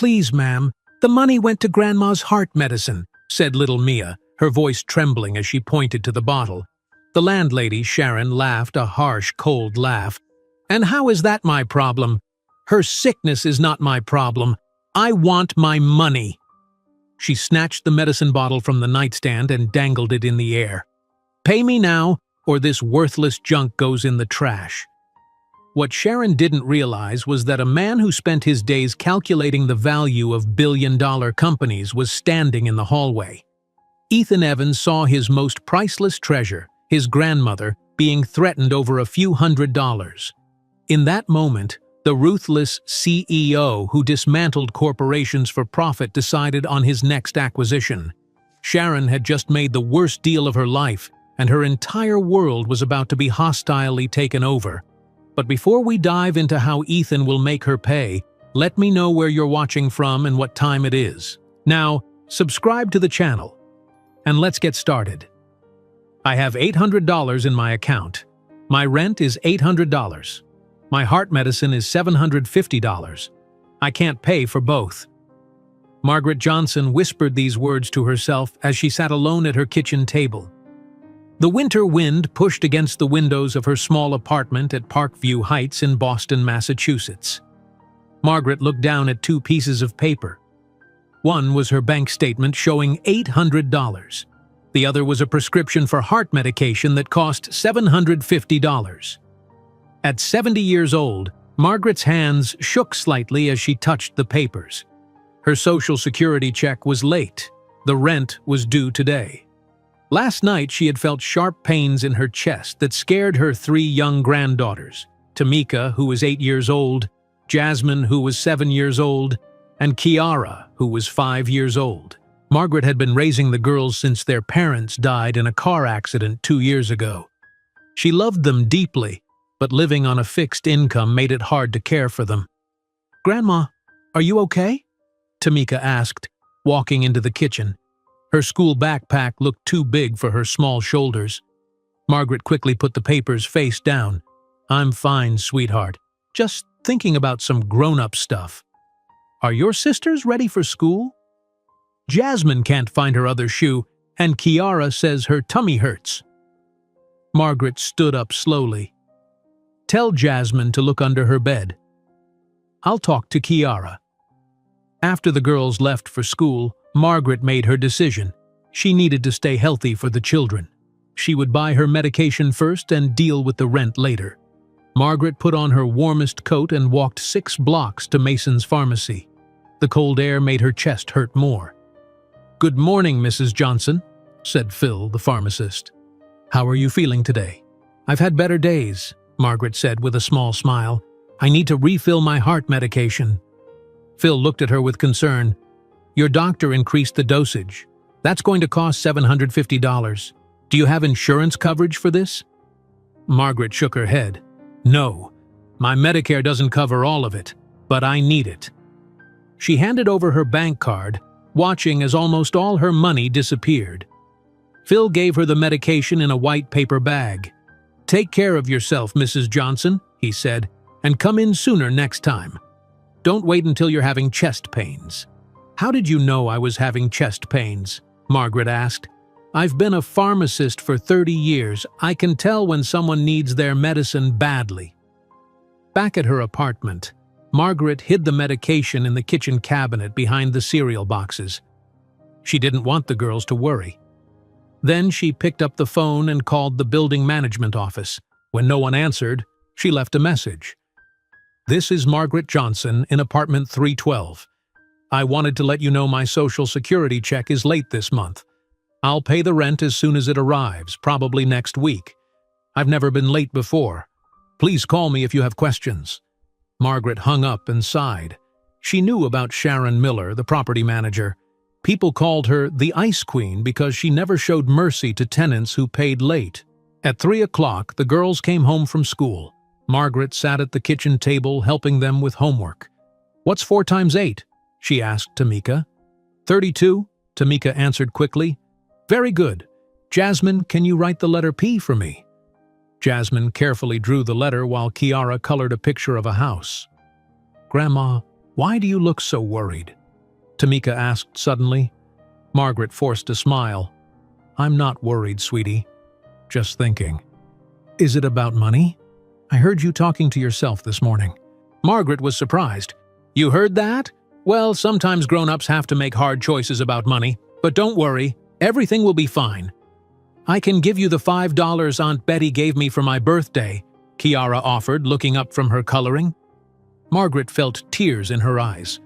Please, ma'am, the money went to Grandma's heart medicine, said little Mia, her voice trembling as she pointed to the bottle. The landlady, Sharon, laughed a harsh, cold laugh. And how is that my problem? Her sickness is not my problem. I want my money. She snatched the medicine bottle from the nightstand and dangled it in the air. Pay me now, or this worthless junk goes in the trash. What Sharon didn't realize was that a man who spent his days calculating the value of billion-dollar companies was standing in the hallway. Ethan Evans saw his most priceless treasure, his grandmother, being threatened over a few $100s. In that moment, the ruthless CEO who dismantled corporations for profit decided on his next acquisition. Sharon had just made the worst deal of her life, and her entire world was about to be hostilely taken over. But before we dive into how Ethan will make her pay, let me know where you're watching from and what time it is. Now, subscribe to the channel, and let's get started. I have $800 in my account. My rent is $800. My heart medicine is $750. I can't pay for both. Margaret Johnson whispered these words to herself as she sat alone at her kitchen table. The winter wind pushed against the windows of her small apartment at Parkview Heights in Boston, Massachusetts. Margaret looked down at two pieces of paper. One was her bank statement showing $800. The other was a prescription for heart medication that cost $750. At 70 years old, Margaret's hands shook slightly as she touched the papers. Her Social Security check was late. The rent was due today. Last night, she had felt sharp pains in her chest that scared her three young granddaughters, Tamika, who was 8 years old, Jasmine, who was 7 years old, and Kiara, who was 5 years old. Margaret had been raising the girls since their parents died in a car accident 2 years ago. She loved them deeply, but living on a fixed income made it hard to care for them. "Grandma, are you okay?" Tamika asked, walking into the kitchen. Her school backpack looked too big for her small shoulders. Margaret quickly put the papers face down. "I'm fine, sweetheart. Just thinking about some grown-up stuff. Are your sisters ready for school? Jasmine can't find her other shoe, and Kiara says her tummy hurts." Margaret stood up slowly. "Tell Jasmine to look under her bed. I'll talk to Kiara." After the girls left for school, Margaret made her decision. She needed to stay healthy for the children. She would buy her medication first and deal with the rent later. Margaret put on her warmest coat and walked 6 blocks to Mason's pharmacy. The cold air made her chest hurt more. "Good morning, Mrs. Johnson," said Phil, the pharmacist. "How are you feeling today?" "I've had better days," Margaret said with a small smile. "I need to refill my heart medication." Phil looked at her with concern. "Your doctor increased the dosage. That's going to cost $750. Do you have insurance coverage for this?" Margaret shook her head. "No, my Medicare doesn't cover all of it, but I need it." She handed over her bank card, watching as almost all her money disappeared. Phil gave her the medication in a white paper bag. "Take care of yourself, Mrs. Johnson," he said, "and come in sooner next time. Don't wait until you're having chest pains." "How did you know I was having chest pains?" Margaret asked. "I've been a pharmacist for 30 years. I can tell when someone needs their medicine badly." Back at her apartment, Margaret hid the medication in the kitchen cabinet behind the cereal boxes. She didn't want the girls to worry. Then she picked up the phone and called the building management office. When no one answered, she left a message. "This is Margaret Johnson in apartment 312. I wanted to let you know my Social Security check is late this month. I'll pay the rent as soon as it arrives, probably next week. I've never been late before. Please call me if you have questions." Margaret hung up and sighed. She knew about Sharon Miller, the property manager. People called her the Ice Queen because she never showed mercy to tenants who paid late. At 3 o'clock, the girls came home from school. Margaret sat at the kitchen table helping them with homework. "What's 4 times 8? She asked Tamika. 32, Tamika answered quickly. "Very good. Jasmine, can you write the letter P for me?" Jasmine carefully drew the letter while Kiara colored a picture of a house. "Grandma, "Why do you look so worried?" Tamika asked suddenly. Margaret forced a smile. "I'm not worried, sweetie. Just thinking." "Is it about money? I heard you talking to yourself this morning." Margaret was surprised. "You heard that? Well, sometimes grown-ups have to make hard choices about money, but don't worry, everything will be fine." "I can give you the $5 Aunt Betty gave me for my birthday," Kiara offered, looking up from her coloring. Margaret felt tears in her eyes.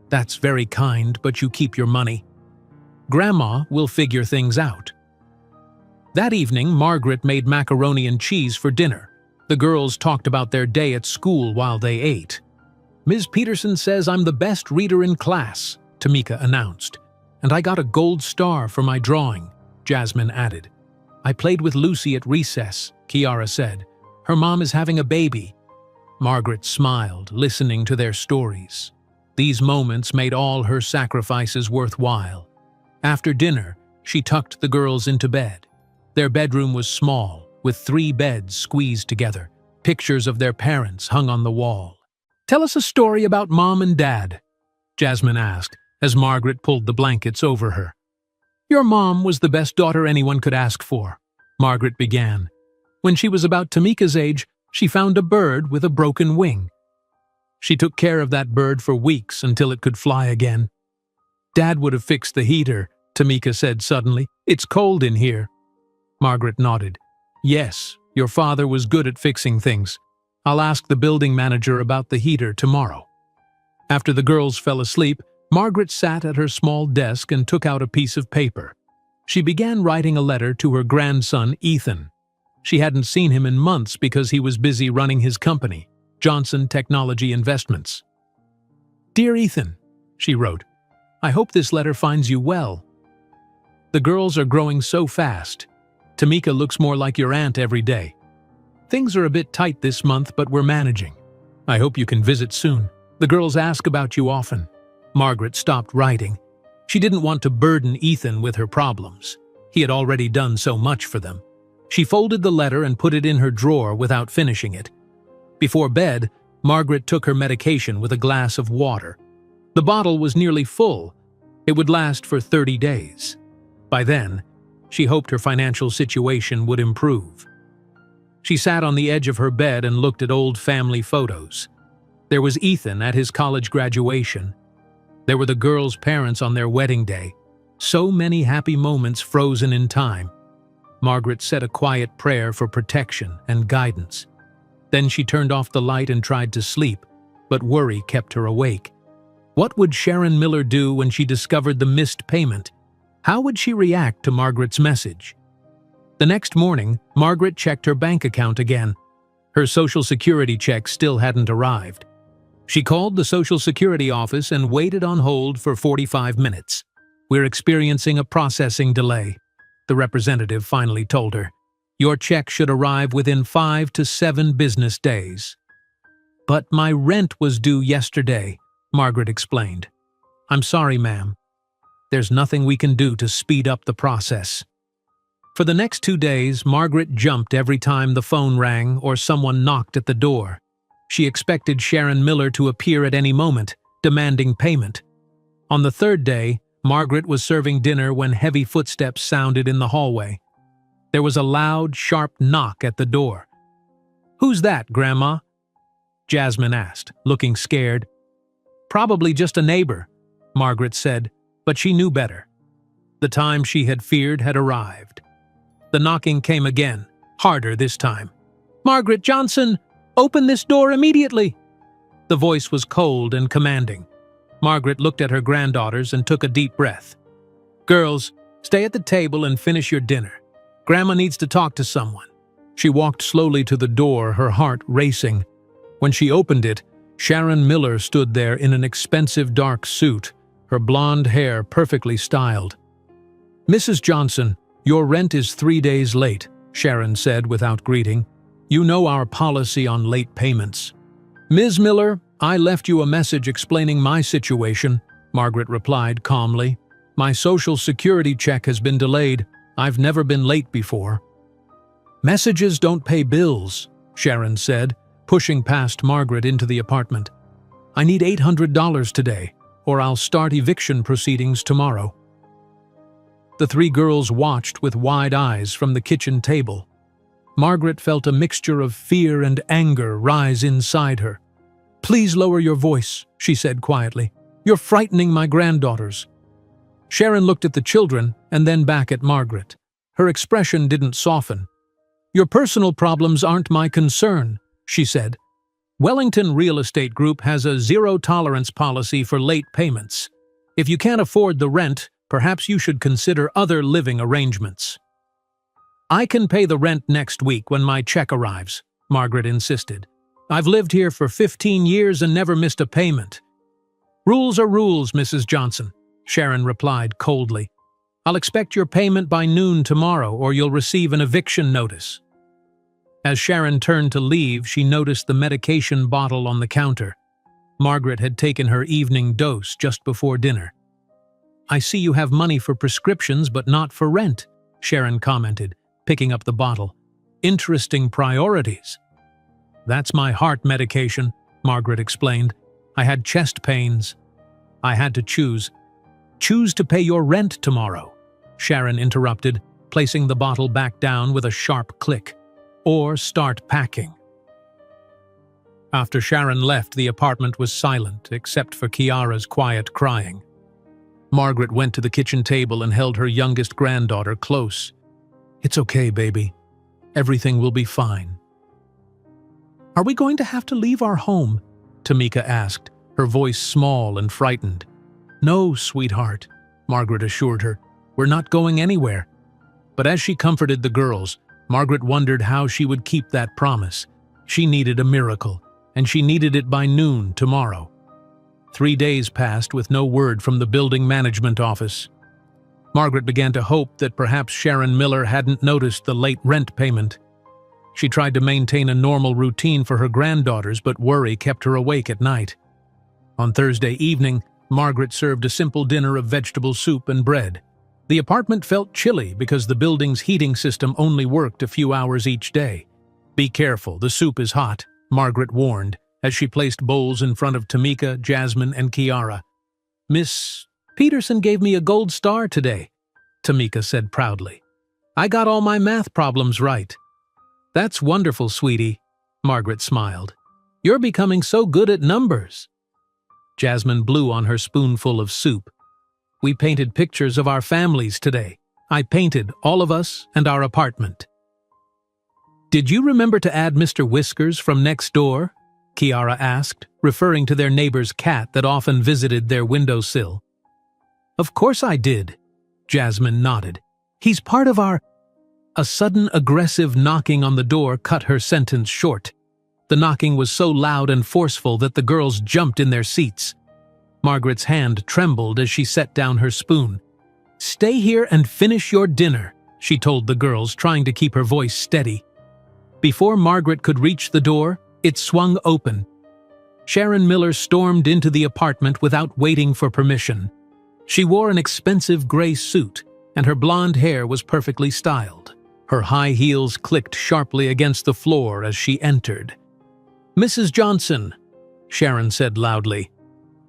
"That's very kind, but you keep your money. Grandma will figure things out." That evening, Margaret made macaroni and cheese for dinner. The girls talked about their day at school while they ate. "Ms. Peterson says I'm the best reader in class," Tamika announced. "And I got a gold star for my drawing," Jasmine added. "I played with Lucy at recess," Kiara said. "Her mom is having a baby." Margaret smiled, listening to their stories. These moments made all her sacrifices worthwhile. After dinner, she tucked the girls into bed. Their bedroom was small, with 3 beds squeezed together. Pictures of their parents hung on the wall. "Tell us a story about Mom and Dad," Jasmine asked, as Margaret pulled the blankets over her. "Your mom was the best daughter anyone could ask for," Margaret began. "When she was about Tamika's age, she found a bird with a broken wing. She took care of that bird for weeks until it could fly again. Dad would have fixed the heater," Tamika said suddenly. "It's cold in here." Margaret nodded. "Yes, your father was good at fixing things. I'll ask the building manager about the heater tomorrow." After the girls fell asleep, Margaret sat at her small desk and took out a piece of paper. She began writing a letter to her grandson, Ethan. She hadn't seen him in months because he was busy running his company, Johnson Technology Investments. "Dear Ethan," she wrote, "I hope this letter finds you well. The girls are growing so fast. Tamika looks more like your aunt every day. Things are a bit tight this month, but we're managing. I hope you can visit soon. The girls ask about you often." Margaret stopped writing. She didn't want to burden Ethan with her problems. He had already done so much for them. She folded the letter and put it in her drawer without finishing it. Before bed, Margaret took her medication with a glass of water. The bottle was nearly full. It would last for 30 days. By then, she hoped her financial situation would improve. She sat on the edge of her bed and looked at old family photos. There was Ethan at his college graduation. There were the girls' parents on their wedding day. So many happy moments frozen in time. Margaret said a quiet prayer for protection and guidance. Then she turned off the light and tried to sleep, but worry kept her awake. What would Sharon Miller do when she discovered the missed payment? How would she react to Margaret's message? The next morning, Margaret checked her bank account again. Her Social Security check still hadn't arrived. She called the Social Security office and waited on hold for 45 minutes. "We're experiencing a processing delay," the representative finally told her. "Your check should arrive within 5 to 7 business days." "But my rent was due yesterday," Margaret explained. "I'm sorry, ma'am. There's nothing we can do to speed up the process." For the next 2 days, Margaret jumped every time the phone rang or someone knocked at the door. She expected Sharon Miller to appear at any moment, demanding payment. On the 3rd day, Margaret was serving dinner when heavy footsteps sounded in the hallway. There was a loud, sharp knock at the door. "Who's that, Grandma?" Jasmine asked, looking scared. "Probably just a neighbor," Margaret said, but she knew better. The time she had feared had arrived. The knocking came again, harder this time. "Margaret Johnson, open this door immediately!" The voice was cold and commanding. Margaret looked at her granddaughters and took a deep breath. "Girls, stay at the table and finish your dinner. Grandma needs to talk to someone." She walked slowly to the door, her heart racing. When she opened it, Sharon Miller stood there in an expensive dark suit, her blonde hair perfectly styled. "Mrs. Johnson, your rent is 3 days late," Sharon said without greeting. "You know our policy on late payments." "Ms. Miller, I left you a message explaining my situation," Margaret replied calmly. "My Social Security check has been delayed. I've never been late before." "Messages don't pay bills," Sharon said, pushing past Margaret into the apartment. I need $800 today, or I'll start eviction proceedings tomorrow." The three girls watched with wide eyes from the kitchen table. Margaret felt a mixture of fear and anger rise inside her. "Please lower your voice," she said quietly. "You're frightening my granddaughters." Sharon looked at the children and then back at Margaret. Her expression didn't soften. "Your personal problems aren't my concern," she said. "Wellington Real Estate Group has a zero-tolerance policy for late payments. If you can't afford the rent, perhaps you should consider other living arrangements." "I can pay the rent next week when my check arrives," Margaret insisted. "I've lived here for 15 years and never missed a payment." "Rules are rules, Mrs. Johnson," Sharon replied coldly. "I'll expect your payment by noon tomorrow, or you'll receive an eviction notice." As Sharon turned to leave, she noticed the medication bottle on the counter. Margaret had taken her evening dose just before dinner. "I see you have money for prescriptions but not for rent," Sharon commented, picking up the bottle. "Interesting priorities." "That's my heart medication," Margaret explained. "I had chest pains. I had to choose." "Choose to pay your rent tomorrow," Sharon interrupted, placing the bottle back down with a sharp click. "Or start packing." After Sharon left, the apartment was silent, except for Kiara's quiet crying. Margaret went to the kitchen table and held her youngest granddaughter close. "It's okay, baby. Everything will be fine." "Are we going to have to leave our home?" Tamika asked, her voice small and frightened. "No, sweetheart," Margaret assured her. "We're not going anywhere." But as she comforted the girls, Margaret wondered how she would keep that promise. She needed a miracle, and she needed it by noon tomorrow. 3 days passed with no word from the building management office. Margaret began to hope that perhaps Sharon Miller hadn't noticed the late rent payment. She tried to maintain a normal routine for her granddaughters, but worry kept her awake at night. On Thursday evening, Margaret served a simple dinner of vegetable soup and bread. The apartment felt chilly because the building's heating system only worked a few hours each day. "Be careful, the soup is hot," Margaret warned, as she placed bowls in front of Tamika, Jasmine, and Kiara. "Miss Peterson gave me a gold star today," Tamika said proudly. "I got all my math problems right." "That's wonderful, sweetie," Margaret smiled. "You're becoming so good at numbers." Jasmine blew on her spoonful of soup. "We painted pictures of our families today. I painted all of us and our apartment." "Did you remember to add Mr. Whiskers from next door?" Kiara asked, referring to their neighbor's cat that often visited their windowsill. "Of course I did," Jasmine nodded. "He's part of our—" A sudden aggressive knocking on the door cut her sentence short. The knocking was so loud and forceful that the girls jumped in their seats. Margaret's hand trembled as she set down her spoon. "Stay here and finish your dinner," she told the girls, trying to keep her voice steady. Before Margaret could reach the door, it swung open. Sharon Miller stormed into the apartment without waiting for permission. She wore an expensive gray suit, and her blonde hair was perfectly styled. Her high heels clicked sharply against the floor as she entered. "Mrs. Johnson," Sharon said loudly,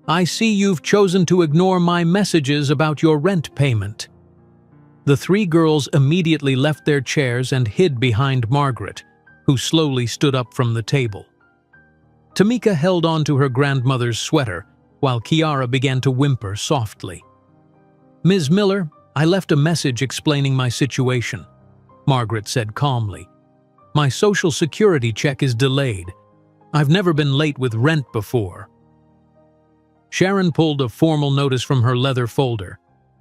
"I see you've chosen to ignore my messages about your rent payment." The three girls immediately left their chairs and hid behind Margaret, who slowly stood up from the table. Tamika held on to her grandmother's sweater, while Kiara began to whimper softly. "Ms. Miller, I left a message explaining my situation," Margaret said calmly. "My Social Security check is delayed. I've never been late with rent before." Sharon pulled a formal notice from her leather folder.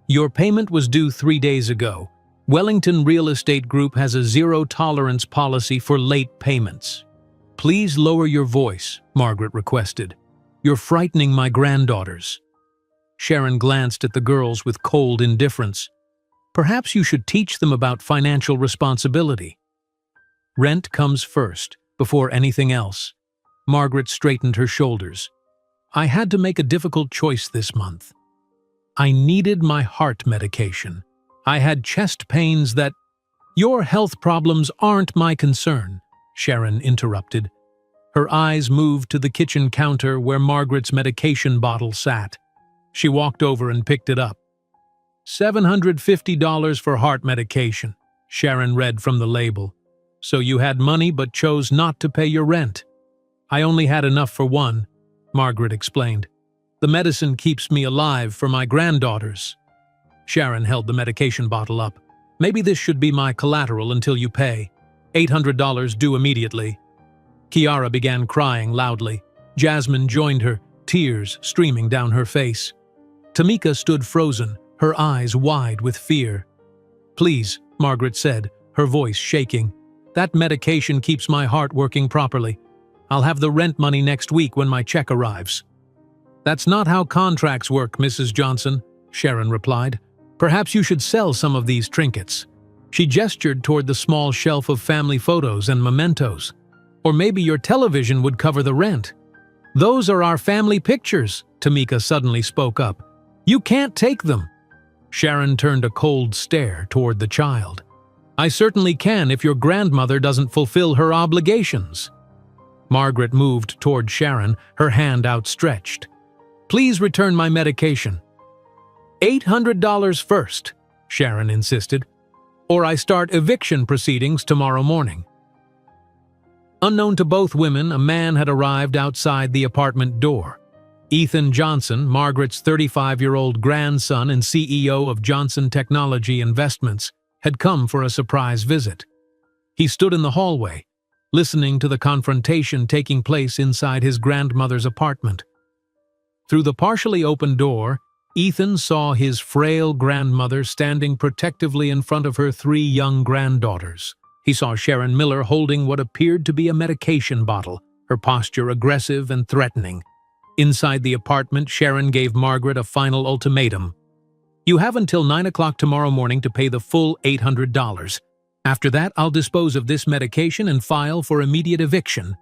"Your payment was due 3 days ago. Wellington Real Estate Group has a zero-tolerance policy for late payments." "Please lower your voice," Margaret requested. "You're frightening my granddaughters." Sharon glanced at the girls with cold indifference. "Perhaps you should teach them about financial responsibility." "Rent comes first, before anything else." Margaret straightened her shoulders. "I had to make a difficult choice this month. I needed my heart medication. I had chest pains that—" "Your health problems aren't my concern," Sharon interrupted. Her eyes moved to the kitchen counter where Margaret's medication bottle sat. She walked over and picked it up. $750 for heart medication, Sharon read from the label. So you had money but chose not to pay your rent. I only had enough for one, Margaret explained. The medicine keeps me alive for my granddaughters. Sharon held the medication bottle up. Maybe this should be my collateral until you pay. $800 due immediately. Kiara began crying loudly. Jasmine joined her, tears streaming down her face. Tamika stood frozen, her eyes wide with fear. Please, Margaret said, her voice shaking. That medication keeps my heart working properly. I'll have the rent money next week when my check arrives. That's not how contracts work, Mrs. Johnson, Sharon replied. Perhaps you should sell some of these trinkets. She gestured toward the small shelf of family photos and mementos. Or maybe your television would cover the rent. Those are our family pictures, Tamika suddenly spoke up. You can't take them. Sharon turned a cold stare toward the child. I certainly can if your grandmother doesn't fulfill her obligations. Margaret moved toward Sharon, her hand outstretched. Please return my medication. $800 first, Sharon insisted, or I start eviction proceedings tomorrow morning. Unknown to both women, a man had arrived outside the apartment door. Ethan Johnson, Margaret's 35-year-old grandson and CEO of Johnson Technology Investments, had come for a surprise visit. He stood in the hallway, listening to the confrontation taking place inside his grandmother's apartment. Through the partially open door, Ethan saw his frail grandmother standing protectively in front of her 3 young granddaughters. He saw Sharon Miller holding what appeared to be a medication bottle, her posture aggressive and threatening. Inside the apartment, Sharon gave Margaret a final ultimatum. You have until 9 o'clock tomorrow morning to pay the full $800. After that, I'll dispose of this medication and file for immediate eviction.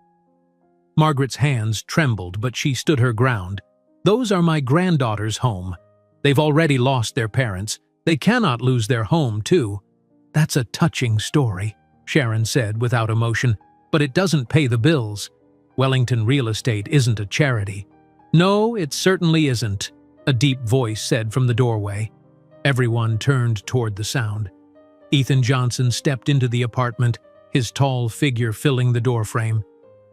Margaret's hands trembled, but she stood her ground. Those are my granddaughters' home. They've already lost their parents. They cannot lose their home, too. That's a touching story, Sharon said without emotion, but it doesn't pay the bills. Wellington Real Estate isn't a charity. No, it certainly isn't, a deep voice said from the doorway. Everyone turned toward the sound. Ethan Johnson stepped into the apartment, his tall figure filling the doorframe.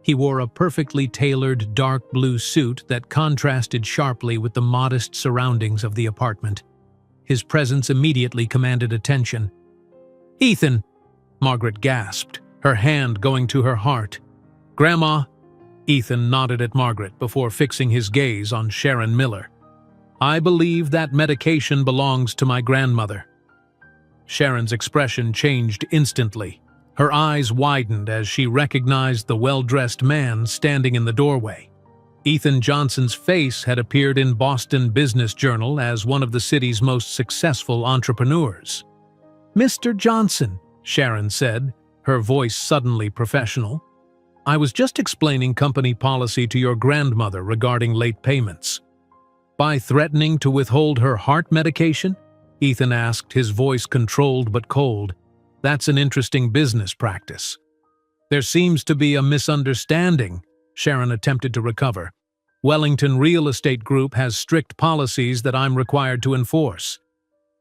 He wore a perfectly tailored dark blue suit that contrasted sharply with the modest surroundings of the apartment. His presence immediately commanded attention. Ethan, Margaret gasped, her hand going to her heart. Grandma? Ethan nodded at Margaret before fixing his gaze on Sharon Miller. I believe that medication belongs to my grandmother. Sharon's expression changed instantly. Her eyes widened as she recognized the well-dressed man standing in the doorway. Ethan Johnson's face had appeared in Boston Business Journal as one of the city's most successful entrepreneurs. Mr. Johnson, Sharon said, her voice suddenly professional. I was just explaining company policy to your grandmother regarding late payments. By threatening to withhold her heart medication? Ethan asked, his voice controlled but cold. That's an interesting business practice. There seems to be a misunderstanding, Sharon attempted to recover. Wellington Real Estate Group has strict policies that I'm required to enforce.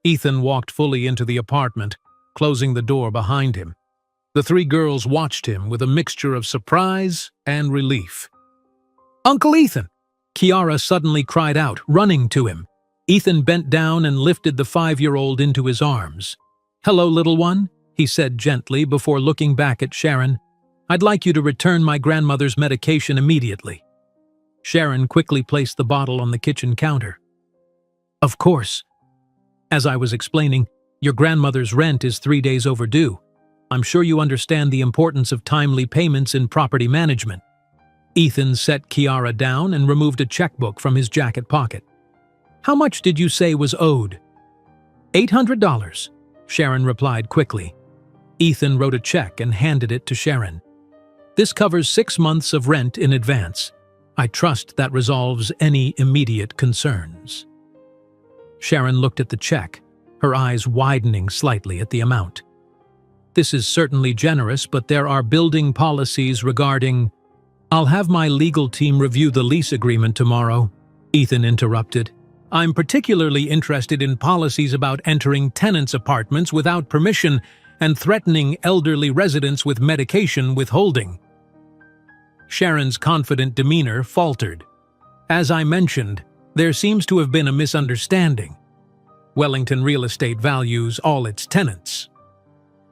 Ethan walked fully into the apartment, closing the door behind him. The 3 girls watched him with a mixture of surprise and relief. Uncle Ethan! Kiara suddenly cried out, running to him. Ethan bent down and lifted the 5-year-old into his arms. Hello, little one, he said gently before looking back at Sharon. I'd like you to return my grandmother's medication immediately. Sharon quickly placed the bottle on the kitchen counter. Of course. As I was explaining, your grandmother's rent is 3 days overdue. I'm sure you understand the importance of timely payments in property management. Ethan set Kiara down and removed a checkbook from his jacket pocket. How much did you say was owed? $800, Sharon replied quickly. Ethan wrote a check and handed it to Sharon. This covers 6 months of rent in advance. I trust that resolves any immediate concerns. Sharon looked at the check, her eyes widening slightly at the amount. This is certainly generous, but there are building policies regarding... "I'll have my legal team review the lease agreement tomorrow," Ethan interrupted. "I'm particularly interested in policies about entering tenants' apartments without permission and threatening elderly residents with medication withholding." Sharon's confident demeanor faltered. "As I mentioned, there seems to have been a misunderstanding. Wellington Real Estate values all its tenants."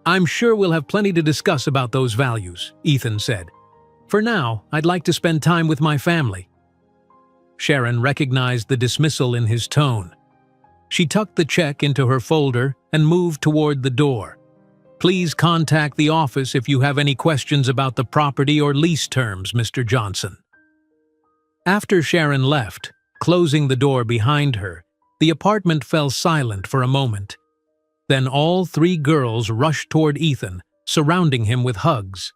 "I'm sure we'll have plenty to discuss about those values," Ethan said. "For now, I'd like to spend time with my family." Sharon recognized the dismissal in his tone. She tucked the check into her folder and moved toward the door. "Please contact the office if you have any questions about the property or lease terms, Mr. Johnson." After Sharon left, closing the door behind her, the apartment fell silent for a moment. Then all three girls rushed toward Ethan, surrounding him with hugs.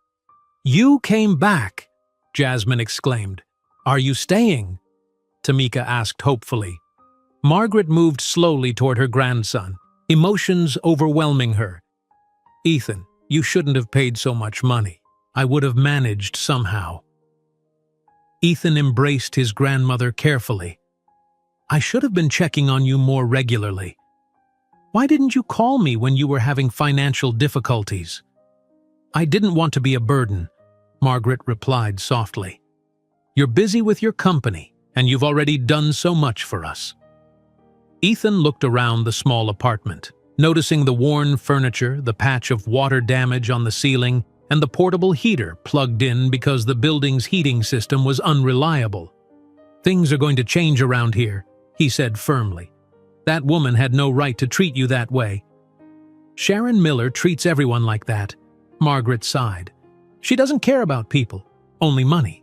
"You came back!" Jasmine exclaimed. "Are you staying?" Tamika asked hopefully. Margaret moved slowly toward her grandson, emotions overwhelming her. "Ethan, you shouldn't have paid so much money. I would have managed somehow." Ethan embraced his grandmother carefully. "I should have been checking on you more regularly. Why didn't you call me when you were having financial difficulties?" "I didn't want to be a burden," Margaret replied softly. "You're busy with your company, and you've already done so much for us." Ethan looked around the small apartment, noticing the worn furniture, the patch of water damage on the ceiling, and the portable heater plugged in because the building's heating system was unreliable. "Things are going to change around here," he said firmly. "That woman had no right to treat you that way." "Sharon Miller treats everyone like that," Margaret sighed. "She doesn't care about people, only money."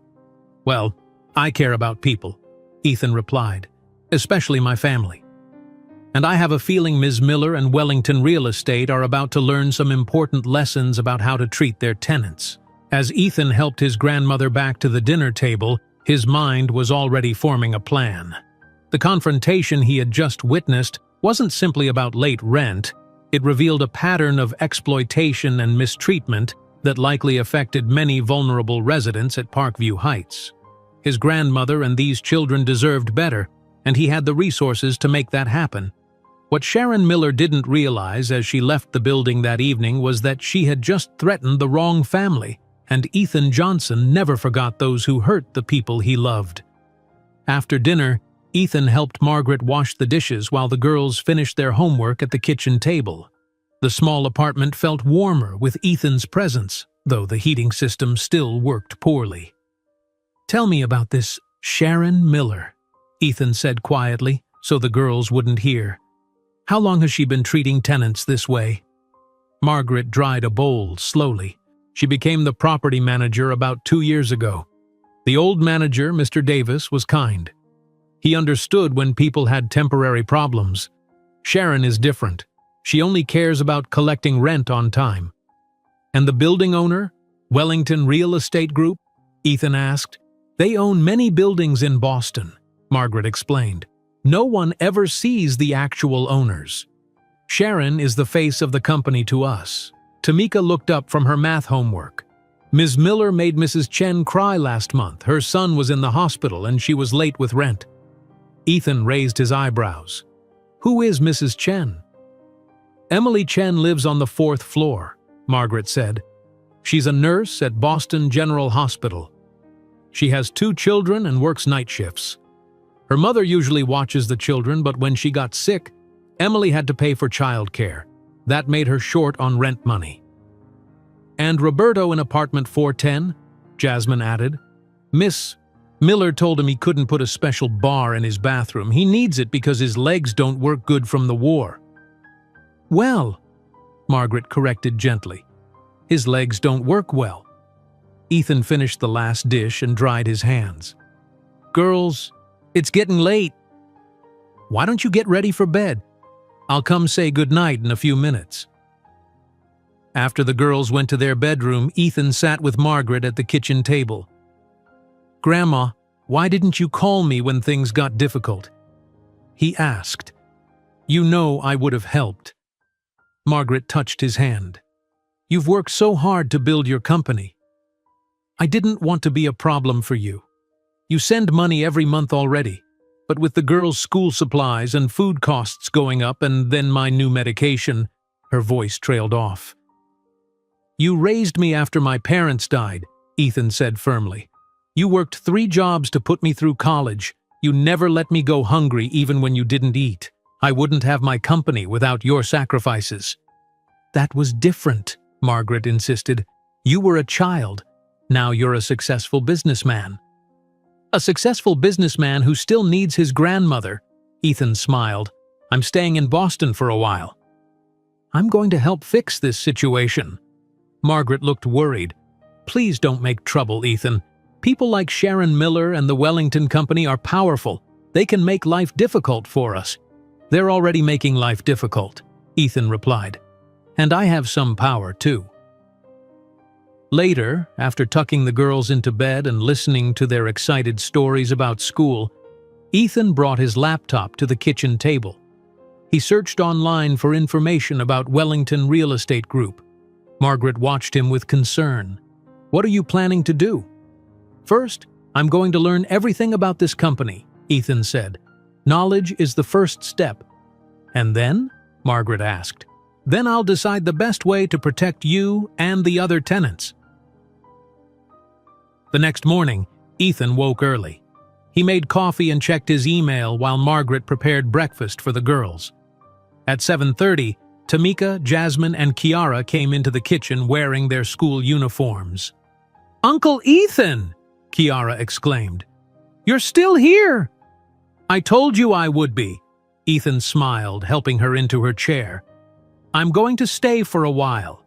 "Well, I care about people," Ethan replied, "especially my family. And I have a feeling Ms. Miller and Wellington Real Estate are about to learn some important lessons about how to treat their tenants." As Ethan helped his grandmother back to the dinner table, his mind was already forming a plan. The confrontation he had just witnessed wasn't simply about late rent. It revealed a pattern of exploitation and mistreatment that likely affected many vulnerable residents at Parkview Heights. His grandmother and these children deserved better, and he had the resources to make that happen. What Sharon Miller didn't realize as she left the building that evening was that she had just threatened the wrong family, and Ethan Johnson never forgot those who hurt the people he loved. After dinner, Ethan helped Margaret wash the dishes while the girls finished their homework at the kitchen table. The small apartment felt warmer with Ethan's presence, though the heating system still worked poorly. "Tell me about this Sharon Miller," Ethan said quietly, so the girls wouldn't hear. "How long has she been treating tenants this way?" Margaret dried a bowl slowly. "She became the property manager about 2 years ago. The old manager, Mr. Davis, was kind. He understood when people had temporary problems. Sharon is different. She only cares about collecting rent on time." "And the building owner, Wellington Real Estate Group?" Ethan asked. "They own many buildings in Boston," Margaret explained. "No one ever sees the actual owners. Sharon is the face of the company to us." Tamika looked up from her math homework. "Ms. Miller made Mrs. Chen cry last month. Her son was in the hospital and she was late with rent." Ethan raised his eyebrows. "Who is Mrs. Chen?" "Emily Chen lives on the 4th floor," Margaret said. "She's a nurse at Boston General Hospital. She has 2 children and works night shifts. Her mother usually watches the children, but when she got sick, Emily had to pay for childcare. That made her short on rent money." "And Roberto in apartment 410, Jasmine added. "Miss Miller told him he couldn't put a special bar in his bathroom. He needs it because his legs don't work good from the war." "Well," Margaret corrected gently, "his legs don't work well." Ethan finished the last dish and dried his hands. "Girls, it's getting late. Why don't you get ready for bed? I'll come say goodnight in a few minutes." After the girls went to their bedroom, Ethan sat with Margaret at the kitchen table. "Grandma, why didn't you call me when things got difficult?" he asked. "You know I would have helped." Margaret touched his hand. "You've worked so hard to build your company." I didn't want to be a problem for you. You send money every month already, but with the girls' school supplies and food costs going up and then my new medication," her voice trailed off. "You raised me after my parents died," Ethan said firmly. "You worked 3 jobs to put me through college. You never let me go hungry even when you didn't eat. I wouldn't have my company without your sacrifices." "That was different," Margaret insisted. "You were a child. Now you're a successful businessman." "A successful businessman who still needs his grandmother," Ethan smiled. "I'm staying in Boston for a while." "I'm going to help fix this situation." Margaret looked worried. "Please don't make trouble, Ethan. People like Sharon Miller and the Wellington Company are powerful. They can make life difficult for us." "They're already making life difficult," Ethan replied. "And I have some power, too." Later, after tucking the girls into bed and listening to their excited stories about school, Ethan brought his laptop to the kitchen table. He searched online for information about Wellington Real Estate Group. Margaret watched him with concern. "What are you planning to do?" "First, I'm going to learn everything about this company," Ethan said. "Knowledge is the first step." "And then?" Margaret asked. "Then I'll decide the best way to protect you and the other tenants." The next morning, Ethan woke early. He made coffee and checked his email while Margaret prepared breakfast for the girls. At 7:30, Tamika, Jasmine, and Kiara came into the kitchen wearing their school uniforms. "Uncle Ethan!" Kiara exclaimed. "You're still here!" "I told you I would be," Ethan smiled, helping her into her chair. "I'm going to stay for a while."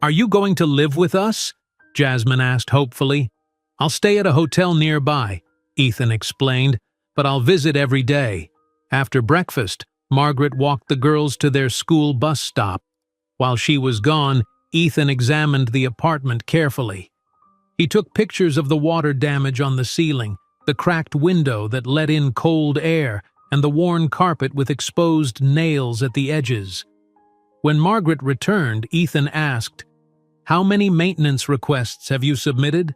"Are you going to live with us?" Jasmine asked hopefully. "I'll stay at a hotel nearby," Ethan explained, "but I'll visit every day." After breakfast, Margaret walked the girls to their school bus stop. While she was gone, Ethan examined the apartment carefully. He took pictures of the water damage on the ceiling, the cracked window that let in cold air, and the worn carpet with exposed nails at the edges. When Margaret returned, Ethan asked, "How many maintenance requests have you submitted?"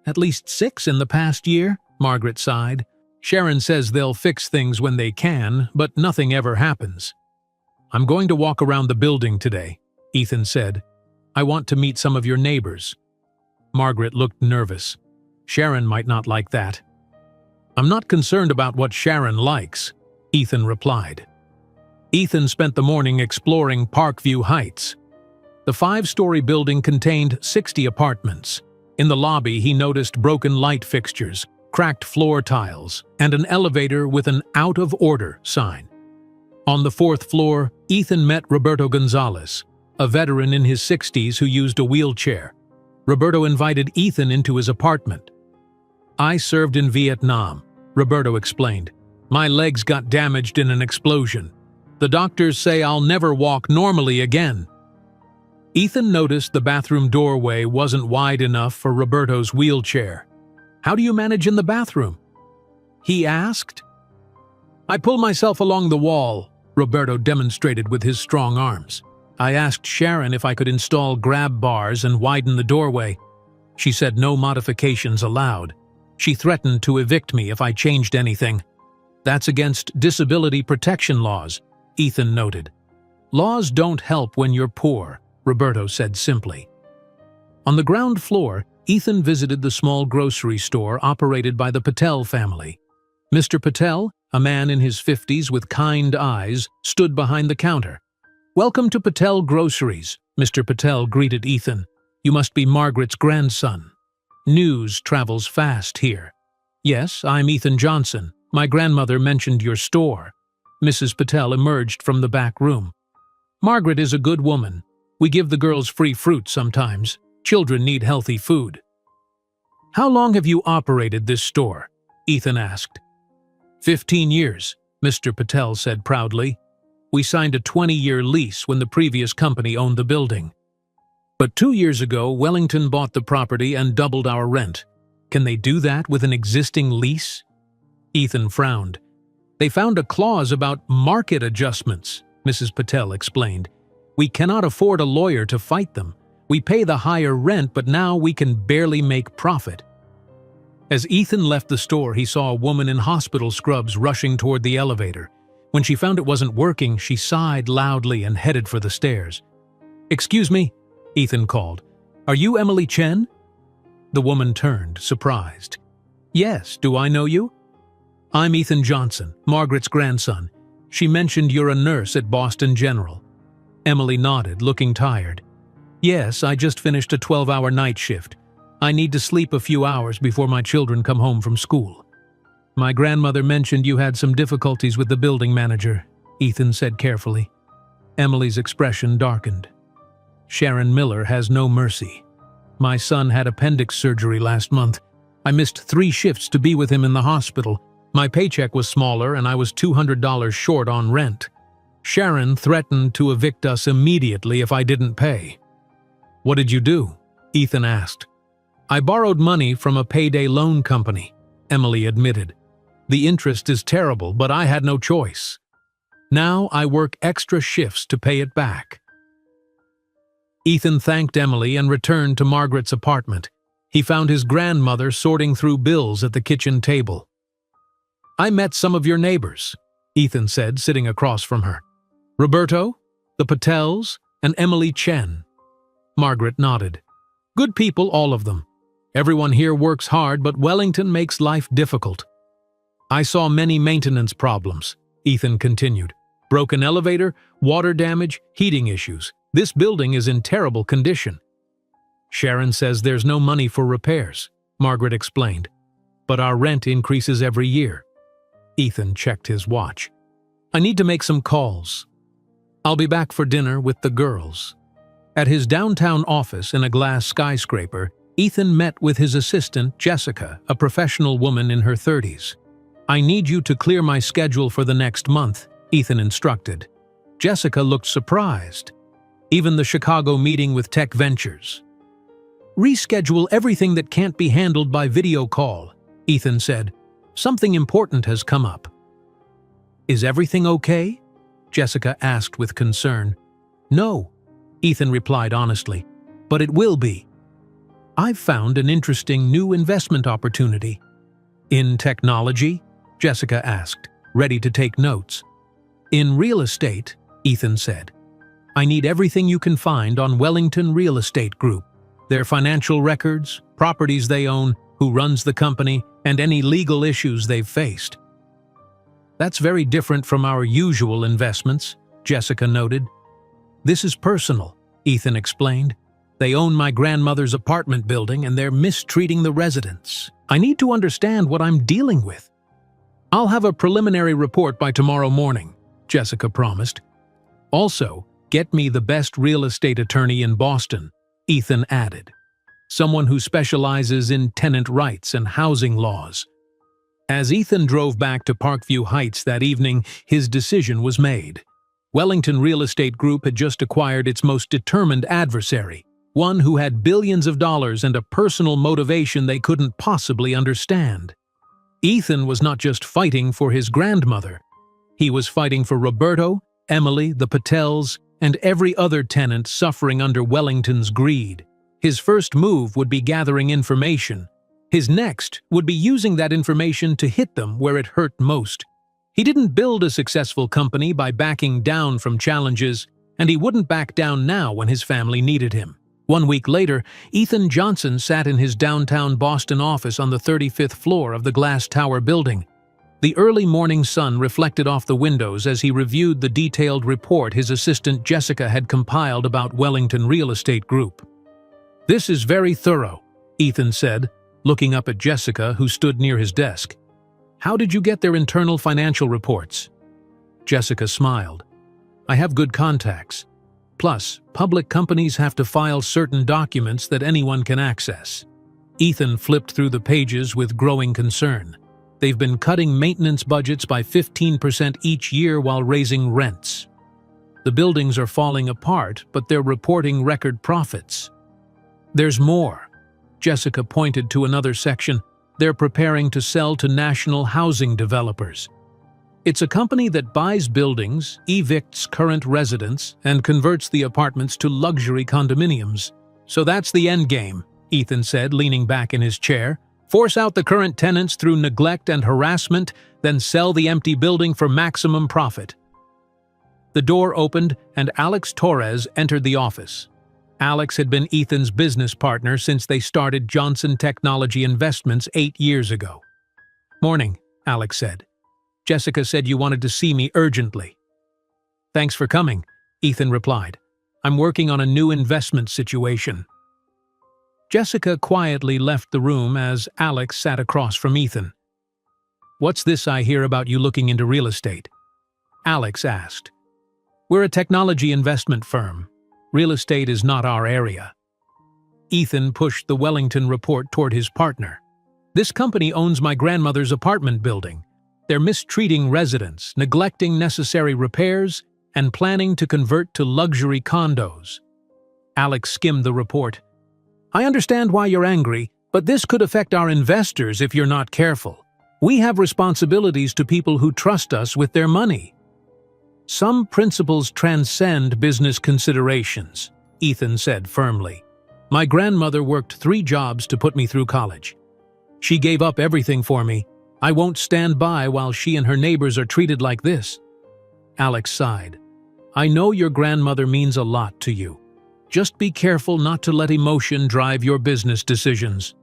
"At least 6 in the past year," Margaret sighed. "Sharon says they'll fix things when they can, but nothing ever happens." "I'm going to walk around the building today," Ethan said. "I want to meet some of your neighbors." Margaret looked nervous. Sharon might not like that. "I'm not concerned about what Sharon likes," Ethan replied. Ethan spent the morning exploring Parkview Heights. The 5-story building contained 60 apartments. In the lobby, he noticed broken light fixtures, cracked floor tiles, and an elevator with an "out of order" sign. On the 4th floor, Ethan met Roberto Gonzalez, a veteran in his 60s who used a wheelchair. Roberto invited Ethan into his apartment. "I served in Vietnam," Roberto explained. "My legs got damaged in an explosion. The doctors say I'll never walk normally again." Ethan noticed the bathroom doorway wasn't wide enough for Roberto's wheelchair. "How do you manage in the bathroom?" he asked. "I pull myself along the wall," Roberto demonstrated with his strong arms. "I asked Sharon if I could install grab bars and widen the doorway. She said no modifications allowed. She threatened to evict me if I changed anything. That's against disability protection laws," Ethan noted. "Laws don't help when you're poor," Roberto said simply. On the ground floor, Ethan visited the small grocery store operated by the Patel family. Mr. Patel, a man in his 50s with kind eyes, stood behind the counter. "Welcome to Patel Groceries," Mr. Patel greeted Ethan. "You must be Margaret's grandson. News travels fast here." "Yes, I'm Ethan Johnson. My grandmother mentioned your store." Mrs. Patel emerged from the back room. "Margaret is a good woman. We give the girls free fruit sometimes. Children need healthy food." "How long have you operated this store?" Ethan asked. 15 years, Mr. Patel said proudly. "We signed a 20-year lease when the previous company owned the building. But 2 years ago, Wellington bought the property and doubled our rent. Can they do that with an existing lease?" Ethan frowned. "They found a clause about market adjustments," Mrs. Patel explained. "We cannot afford a lawyer to fight them. We pay the higher rent, but now we can barely make profit." As Ethan left the store, he saw a woman in hospital scrubs rushing toward the elevator. When she found it wasn't working, she sighed loudly and headed for the stairs. "Excuse me," Ethan called. "Are you Emily Chen?" The woman turned, surprised. "Yes, do I know you?" "I'm Ethan Johnson, Margaret's grandson. She mentioned you're a nurse at Boston General." Emily nodded, looking tired. "Yes, I just finished a 12-hour night shift. I need to sleep a few hours before my children come home from school." "My grandmother mentioned you had some difficulties with the building manager," Ethan said carefully. Emily's expression darkened. "Sharon Miller has no mercy. My son had appendix surgery last month. I missed 3 shifts to be with him in the hospital. My paycheck was smaller and I was $200 short on rent. Sharon threatened to evict us immediately if I didn't pay." "What did you do?" Ethan asked. "I borrowed money from a payday loan company," Emily admitted. "The interest is terrible, but I had no choice. Now I work extra shifts to pay it back." Ethan thanked Emily and returned to Margaret's apartment. He found his grandmother sorting through bills at the kitchen table. "I met some of your neighbors," Ethan said, sitting across from her. "Roberto, the Patels, and Emily Chen." Margaret nodded. "Good people, all of them. Everyone here works hard, but Wellington makes life difficult." "I saw many maintenance problems," Ethan continued. "Broken elevator, water damage, heating issues. This building is in terrible condition." "Sharon says there's no money for repairs," Margaret explained. "But our rent increases every year." Ethan checked his watch. "I need to make some calls. I'll be back for dinner with the girls." At his downtown office in a glass skyscraper, Ethan met with his assistant, Jessica, a professional woman in her 30s. "I need you to clear my schedule for the next month," Ethan instructed. Jessica looked surprised. "Even the Chicago meeting with Tech Ventures." "Reschedule everything that can't be handled by video call," Ethan said. "Something important has come up." "Is everything okay?" Jessica asked with concern. "No," Ethan replied honestly, "but it will be. I've found an interesting new investment opportunity." "In technology?" Jessica asked, ready to take notes. "In real estate," Ethan said. "I need everything you can find on Wellington Real Estate Group. Their financial records, properties they own, who runs the company, and any legal issues they've faced." "That's very different from our usual investments," Jessica noted. "This is personal," Ethan explained. "They own my grandmother's apartment building and they're mistreating the residents. I need to understand what I'm dealing with." "I'll have a preliminary report by tomorrow morning," Jessica promised. "Also, get me the best real estate attorney in Boston," Ethan added. "Someone who specializes in tenant rights and housing laws." As Ethan drove back to Parkview Heights that evening, his decision was made. Wellington Real Estate Group had just acquired its most determined adversary, one who had billions of dollars and a personal motivation they couldn't possibly understand. Ethan was not just fighting for his grandmother. He was fighting for Roberto, Emily, the Patels, and every other tenant suffering under Wellington's greed. His first move would be gathering information. His next would be using that information to hit them where it hurt most. He didn't build a successful company by backing down from challenges, and he wouldn't back down now when his family needed him. 1 week later, Ethan Johnson sat in his downtown Boston office on the 35th floor of the Glass Tower building. The early morning sun reflected off the windows as he reviewed the detailed report his assistant Jessica had compiled about Wellington Real Estate Group. "This is very thorough," Ethan said, looking up at Jessica, who stood near his desk. "How did you get their internal financial reports?" Jessica smiled. "I have good contacts. Plus, public companies have to file certain documents that anyone can access." Ethan flipped through the pages with growing concern. They've been cutting maintenance budgets by 15% each year while raising rents. The buildings are falling apart, but they're reporting record profits. "There's more." Jessica pointed to another section. "They're preparing to sell to national housing developers. It's a company that buys buildings, evicts current residents, and converts the apartments to luxury condominiums. So that's the end game, Ethan said, leaning back in his chair. Force out the current tenants through neglect and harassment, then sell the empty building for maximum profit. The door opened and Alex Torres entered the office. Alex had been Ethan's business partner since they started Johnson Technology Investments 8 years ago. "Morning," Alex said. "Jessica said you wanted to see me urgently." "Thanks for coming," Ethan replied. "I'm working on a new investment situation." Jessica quietly left the room as Alex sat across from Ethan. "What's this I hear about you looking into real estate?" Alex asked. "We're a technology investment firm. Real estate is not our area." Ethan pushed the Wellington report toward his partner. "This company owns my grandmother's apartment building. They're mistreating residents, neglecting necessary repairs, and planning to convert to luxury condos." Alex skimmed the report. "I understand why you're angry, but this could affect our investors if you're not careful. We have responsibilities to people who trust us with their money." "Some principles transcend business considerations," Ethan said firmly. "My grandmother worked 3 jobs to put me through college. She gave up everything for me. I won't stand by while she and her neighbors are treated like this." Alex sighed. "I know your grandmother means a lot to you. Just be careful not to let emotion drive your business decisions.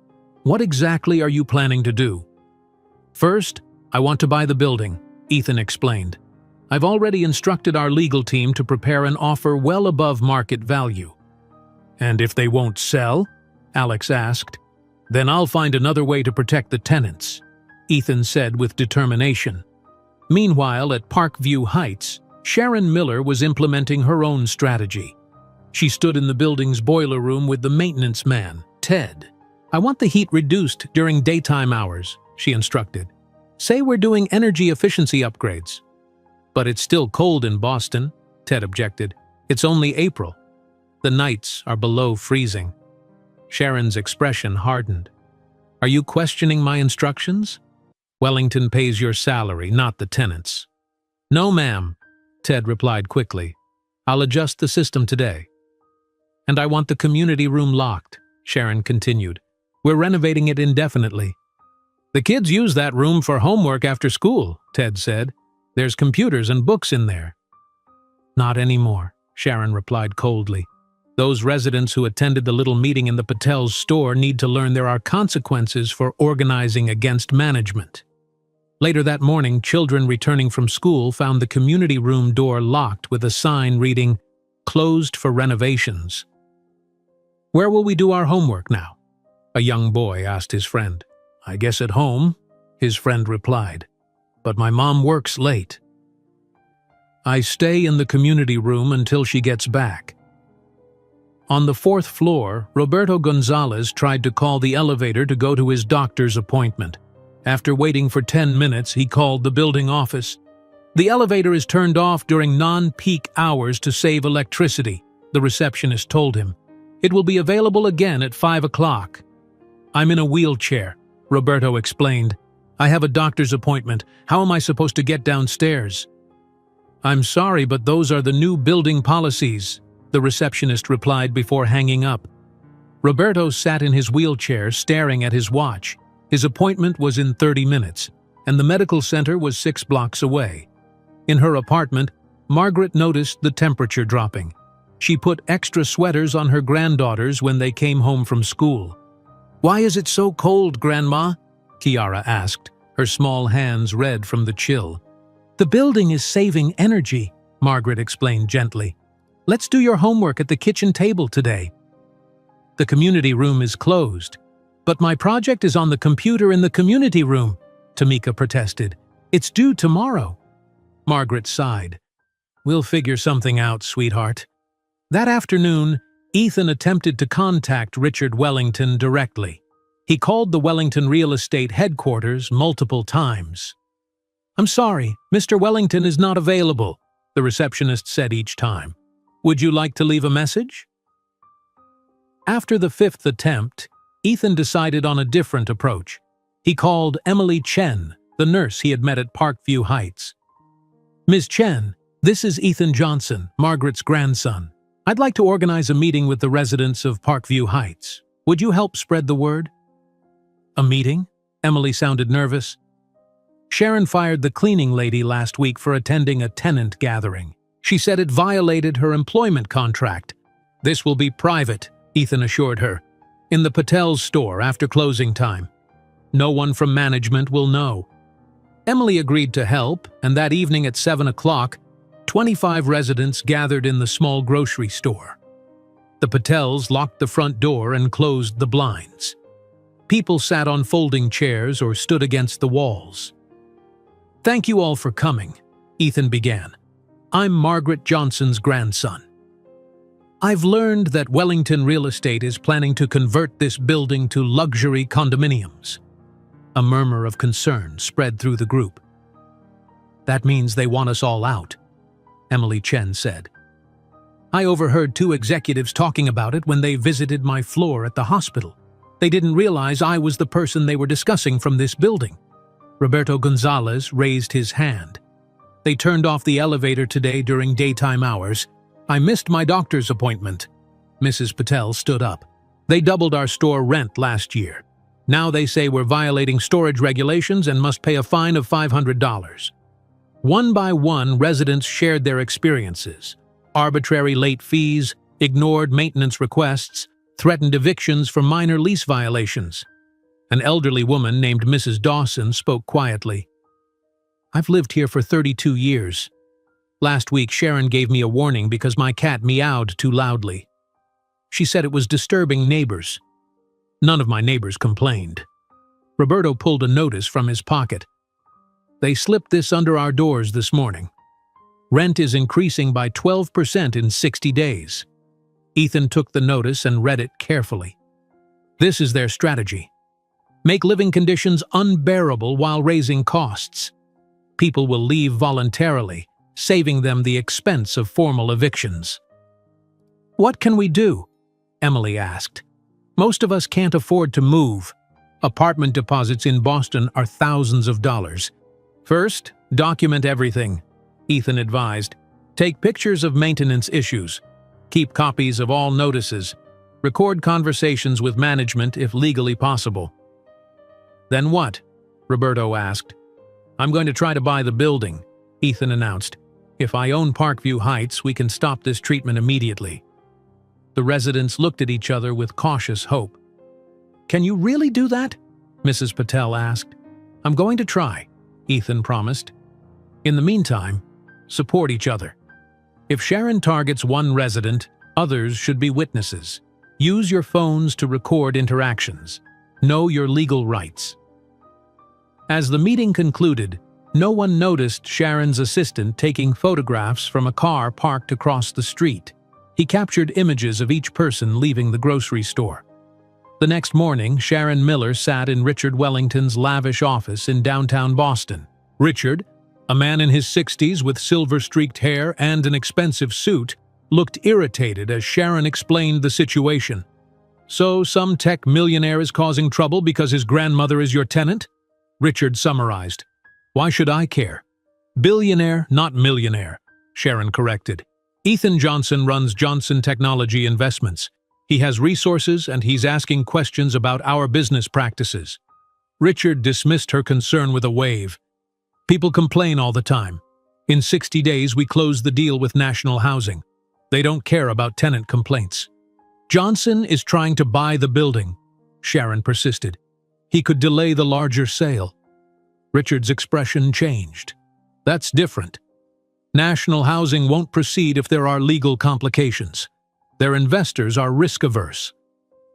What exactly are you planning to do?" "First, I want to buy the building," Ethan explained. "I've already instructed our legal team to prepare an offer well above market value." "And if they won't sell?" Alex asked. "Then I'll find another way to protect the tenants," Ethan said with determination. Meanwhile, at Parkview Heights, Sharon Miller was implementing her own strategy. She stood in the building's boiler room with the maintenance man, Ted. "I want the heat reduced during daytime hours," she instructed. "Say we're doing energy efficiency upgrades." "But it's still cold in Boston," Ted objected. "It's only April. The nights are below freezing." Sharon's expression hardened. "Are you questioning my instructions? Wellington pays your salary, not the tenants." "No, ma'am," Ted replied quickly. "I'll adjust the system today." "And I want the community room locked," Sharon continued. "We're renovating it indefinitely." "The kids use that room for homework after school," Ted said. "There's computers and books in there." "Not anymore," Sharon replied coldly. "Those residents who attended the little meeting in the Patel's store need to learn there are consequences for organizing against management." Later that morning, children returning from school found the community room door locked with a sign reading, "Closed for renovations." "Where will we do our homework now?" a young boy asked his friend. "I guess at home," his friend replied. "But my mom works late." "I stay in the community room until she gets back." On the 4th floor, Roberto Gonzalez tried to call the elevator to go to his doctor's appointment. After waiting for 10 minutes, he called the building office. "The elevator is turned off during non-peak hours to save electricity," the receptionist told him. "It will be available again at 5 o'clock. "I'm in a wheelchair," Roberto explained. "I have a doctor's appointment. How am I supposed to get downstairs?" "I'm sorry, but those are the new building policies," the receptionist replied before hanging up. Roberto sat in his wheelchair staring at his watch. His appointment was in 30 minutes, and the medical center was 6 blocks away. In her apartment, Margaret noticed the temperature dropping. She put extra sweaters on her granddaughters when they came home from school. "Why is it so cold, Grandma?" Kiara asked, her small hands red from the chill. "The building is saving energy," Margaret explained gently. "Let's do your homework at the kitchen table today." "The community room is closed." "But my project is on the computer in the community room," Tamika protested. "It's due tomorrow." Margaret sighed. "We'll figure something out, sweetheart." That afternoon, Ethan attempted to contact Richard Wellington directly. He called the Wellington real estate headquarters multiple times. "I'm sorry, Mr. Wellington is not available," the receptionist said each time. "Would you like to leave a message?" After the 5th attempt, Ethan decided on a different approach. He called Emily Chen, the nurse he had met at Parkview Heights. "Ms. Chen, this is Ethan Johnson, Margaret's grandson. I'd like to organize a meeting with the residents of Parkview Heights. Would you help spread the word? A meeting? Emily sounded nervous. Sharon fired the cleaning lady last week for attending a tenant gathering. She said it violated her employment contract. This will be private, Ethan assured her, in the Patel's store after closing time. No one from management will know. Emily agreed to help, and that evening at 7 o'clock, 25 residents gathered in the small grocery store. The Patels locked the front door and closed the blinds. People sat on folding chairs or stood against the walls. Thank you all for coming, Ethan began. I'm Margaret Johnson's grandson. I've learned that Wellington Real Estate is planning to convert this building to luxury condominiums. A murmur of concern spread through the group. That means they want us all out, Emily Chen said. I overheard 2 executives talking about it when they visited my floor at the hospital. They didn't realize I was the person they were discussing from this building. Roberto Gonzalez raised his hand. They turned off the elevator today during daytime hours. I missed my doctor's appointment. Mrs. Patel stood up. They doubled our store rent last year. Now they say we're violating storage regulations and must pay a fine of $500. One by one, residents shared their experiences. Arbitrary late fees, ignored maintenance requests, threatened evictions for minor lease violations. An elderly woman named Mrs. Dawson spoke quietly. I've lived here for 32 years. Last week, Sharon gave me a warning because my cat meowed too loudly. She said it was disturbing neighbors. None of my neighbors complained. Roberto pulled a notice from his pocket. They slipped this under our doors this morning. Rent is increasing by 12% in 60 days. Ethan took the notice and read it carefully. This is their strategy. Make living conditions unbearable while raising costs. People will leave voluntarily, saving them the expense of formal evictions. What can we do? Emily asked. Most of us can't afford to move. Apartment deposits in Boston are thousands of dollars. First, document everything, Ethan advised. Take pictures of maintenance issues. Keep copies of all notices. Record conversations with management if legally possible. Then what? Roberto asked. I'm going to try to buy the building, Ethan announced. If I own Parkview Heights, we can stop this treatment immediately. The residents looked at each other with cautious hope. Can you really do that? Mrs. Patel asked. I'm going to try, Ethan promised. In the meantime, support each other. If Sharon targets one resident, others should be witnesses. Use your phones to record interactions. Know your legal rights. As the meeting concluded, no one noticed Sharon's assistant taking photographs from a car parked across the street. He captured images of each person leaving the grocery store. The next morning, Sharon Miller sat in Richard Wellington's lavish office in downtown Boston. Richard, a man in his 60s with silver-streaked hair and an expensive suit, looked irritated as Sharon explained the situation. So some tech millionaire is causing trouble because his grandmother is your tenant? Richard summarized. Why should I care? Billionaire, not millionaire, Sharon corrected. Ethan Johnson runs Johnson Technology Investments. He has resources and he's asking questions about our business practices. Richard dismissed her concern with a wave. People complain all the time. In 60 days, we closed the deal with National Housing. They don't care about tenant complaints. Johnson is trying to buy the building, Sharon persisted. He could delay the larger sale. Richard's expression changed. That's different. National Housing won't proceed if there are legal complications. Their investors are risk-averse.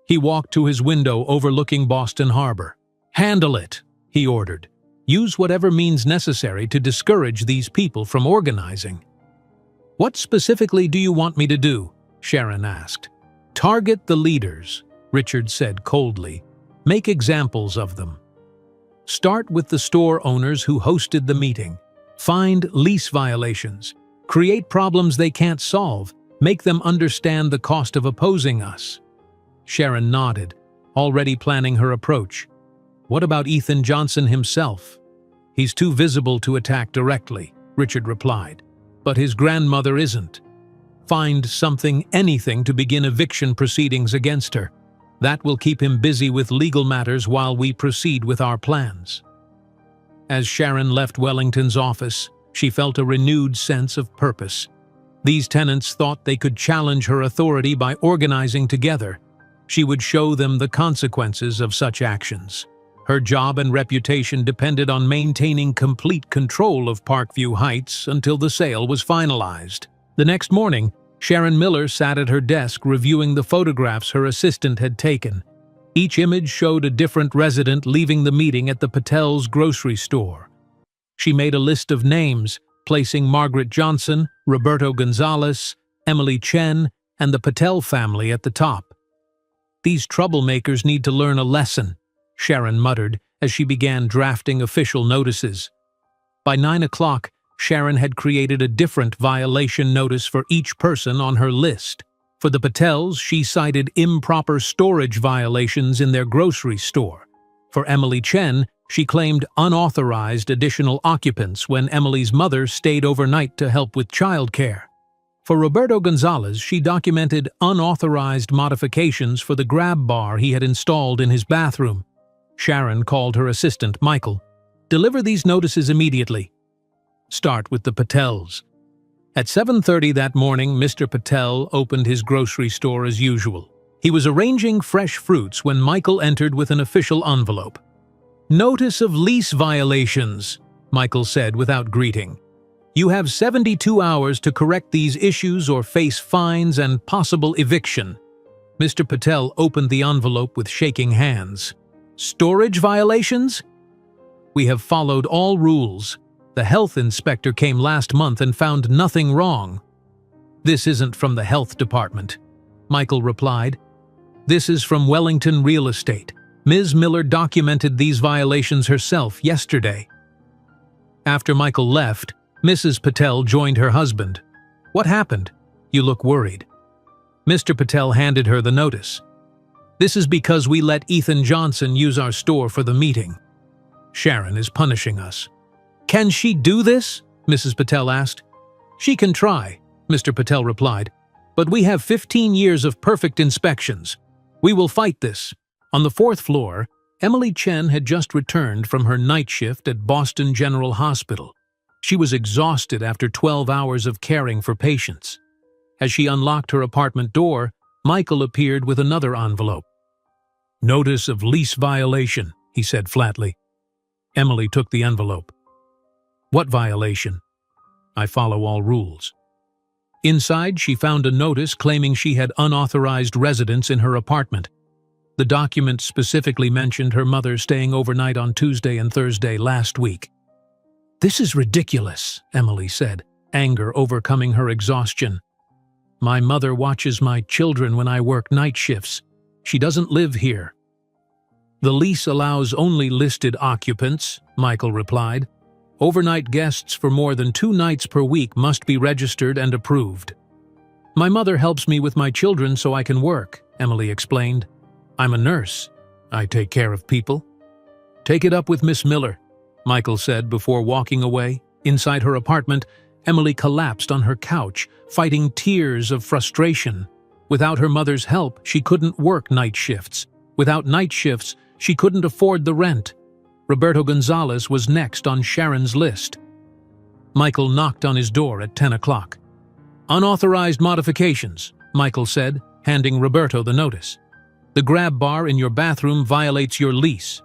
He walked to his window overlooking Boston Harbor. Handle it, he ordered. Use whatever means necessary to discourage these people from organizing. What specifically do you want me to do? Sharon asked. Target the leaders, Richard said coldly. Make examples of them. Start with the store owners who hosted the meeting. Find lease violations. Create problems they can't solve. Make them understand the cost of opposing us. Sharon nodded, already planning her approach. What about Ethan Johnson himself? He's too visible to attack directly, Richard replied. But his grandmother isn't. Find something, anything, to begin eviction proceedings against her. That will keep him busy with legal matters while we proceed with our plans." As Sharon left Wellington's office, she felt a renewed sense of purpose. These tenants thought they could challenge her authority by organizing together. She would show them the consequences of such actions. Her job and reputation depended on maintaining complete control of Parkview Heights until the sale was finalized. The next morning, Sharon Miller sat at her desk reviewing the photographs her assistant had taken. Each image showed a different resident leaving the meeting at the Patel's grocery store. She made a list of names, placing Margaret Johnson, Roberto Gonzalez, Emily Chen, and the Patel family at the top. "These troublemakers need to learn a lesson," Sharon muttered as she began drafting official notices. By 9 o'clock, Sharon had created a different violation notice for each person on her list. For the Patels, she cited improper storage violations in their grocery store. For Emily Chen, she claimed unauthorized additional occupants when Emily's mother stayed overnight to help with childcare. For Roberto Gonzalez, she documented unauthorized modifications for the grab bar he had installed in his bathroom. Sharon called her assistant, Michael. "Deliver these notices immediately. Start with the Patels." At 7:30 that morning, Mr. Patel opened his grocery store as usual. He was arranging fresh fruits when Michael entered with an official envelope. "Notice of lease violations," Michael said without greeting. "You have 72 hours to correct these issues or face fines and possible eviction." Mr. Patel opened the envelope with shaking hands. "Storage violations? We have followed all rules. The health inspector came last month and found nothing wrong." "This isn't from the health department," Michael replied. "This is from Wellington Real Estate. Ms. Miller documented these violations herself yesterday." After Michael left, Mrs. Patel joined her husband. "What happened? You look worried." Mr. Patel handed her the notice. "This is because we let Ethan Johnson use our store for the meeting. Sharon is punishing us." "Can she do this?" Mrs. Patel asked. "She can try," Mr. Patel replied, "but we have 15 years of perfect inspections. We will fight this." On the 4th floor, Emily Chen had just returned from her night shift at Boston General Hospital. She was exhausted after 12 hours of caring for patients. As she unlocked her apartment door, Michael appeared with another envelope. "Notice of lease violation," he said flatly. Emily took the envelope. "What violation?" "I follow all rules." Inside, she found a notice claiming she had unauthorized residence in her apartment. The document specifically mentioned her mother staying overnight on Tuesday and Thursday last week. "This is ridiculous," Emily said, anger overcoming her exhaustion. "My mother watches my children when I work night shifts. She doesn't live here." "The lease allows only listed occupants," Michael replied. "Overnight guests for more than 2 nights per week must be registered and approved." "My mother helps me with my children so I can work," Emily explained. "I'm a nurse. I take care of people." "Take it up with Miss Miller," Michael said before walking away. Inside her apartment, Emily collapsed on her couch, fighting tears of frustration. Without her mother's help, she couldn't work night shifts. Without night shifts, she couldn't afford the rent. Roberto Gonzalez was next on Sharon's list. Michael knocked on his door at 10 o'clock. "Unauthorized modifications," Michael said, handing Roberto the notice. "The grab bar in your bathroom violates your lease."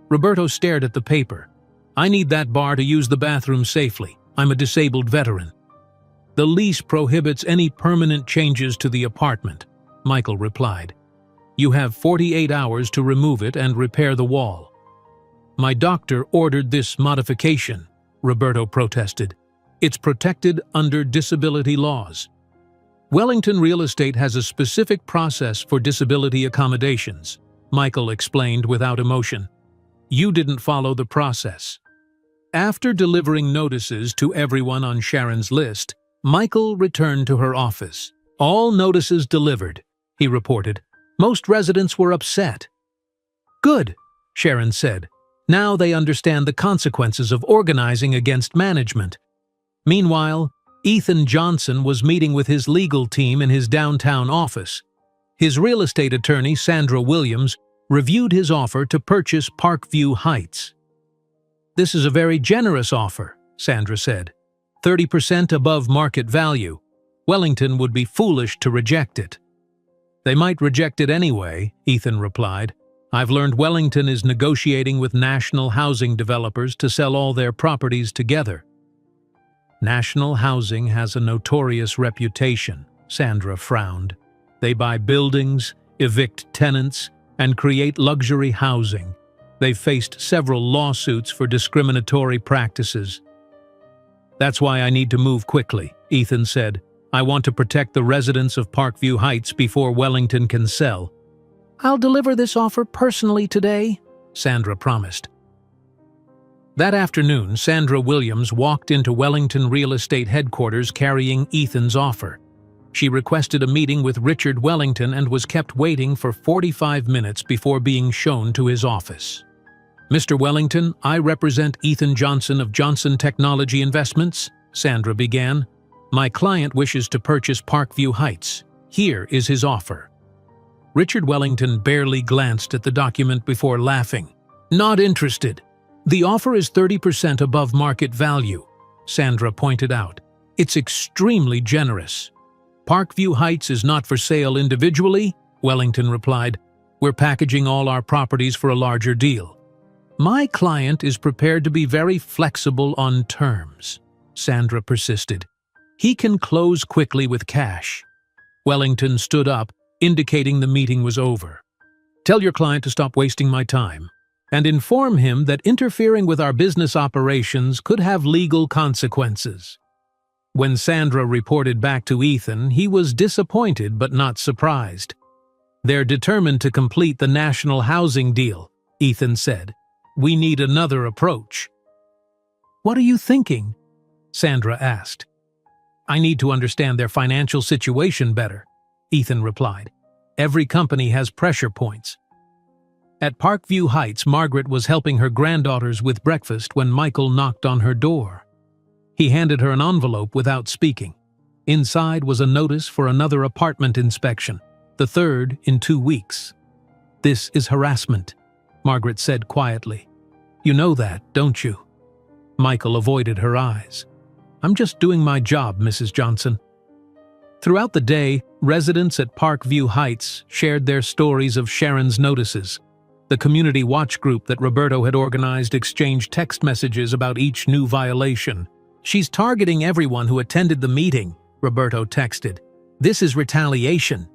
Roberto stared at the paper. "I need that bar to use the bathroom safely. I'm a disabled veteran." "The lease prohibits any permanent changes to the apartment," Michael replied. "You have 48 hours to remove it and repair the wall." "My doctor ordered this modification," Roberto protested. "It's protected under disability laws." "Wellington Real Estate has a specific process for disability accommodations," Michael explained without emotion. "You didn't follow the process." After delivering notices to everyone on Sharon's list, Michael returned to her office. "All notices delivered," he reported. "Most residents were upset." "Good," Sharon said. "Now they understand the consequences of organizing against management." Meanwhile, Ethan Johnson was meeting with his legal team in his downtown office. His real estate attorney, Sandra Williams, reviewed his offer to purchase Parkview Heights. "This is a very generous offer," Sandra said. 30% above market value. Wellington would be foolish to reject it. "They might reject it anyway," Ethan replied. "I've learned Wellington is negotiating with national housing developers to sell all their properties together." "National Housing has a notorious reputation," Sandra frowned. "They buy buildings, evict tenants, and create luxury housing. They've faced several lawsuits for discriminatory practices." "That's why I need to move quickly," Ethan said. "I want to protect the residents of Parkview Heights before Wellington can sell." "I'll deliver this offer personally today," Sandra promised. That afternoon, Sandra Williams walked into Wellington Real Estate headquarters carrying Ethan's offer. She requested a meeting with Richard Wellington and was kept waiting for 45 minutes before being shown to his office. "Mr. Wellington, I represent Ethan Johnson of Johnson Technology Investments," Sandra began. "My client wishes to purchase Parkview Heights. Here is his offer." Richard Wellington barely glanced at the document before laughing. "Not interested. The offer is 30% above market value," Sandra pointed out. "It's extremely generous." "Parkview Heights is not for sale individually," Wellington replied. "We're packaging all our properties for a larger deal." "My client is prepared to be very flexible on terms," Sandra persisted. "He can close quickly with cash." Wellington stood up, indicating the meeting was over. "Tell your client to stop wasting my time, and inform him that interfering with our business operations could have legal consequences." When Sandra reported back to Ethan, he was disappointed but not surprised. "They're determined to complete the national housing deal," Ethan said. "We need another approach." "What are you thinking?" Sandra asked. "I need to understand their financial situation better," Ethan replied. "Every company has pressure points." At Parkview Heights, Margaret was helping her granddaughters with breakfast when Michael knocked on her door. He handed her an envelope without speaking. Inside was a notice for another apartment inspection, the third in 2 weeks. "This is harassment," Margaret said quietly. "You know that, don't you?" Michael avoided her eyes. "I'm just doing my job, Mrs. Johnson." Throughout the day, residents at Parkview Heights shared their stories of Sharon's notices. The community watch group that Roberto had organized exchanged text messages about each new violation. "She's targeting everyone who attended the meeting," Roberto texted. "This is retaliation."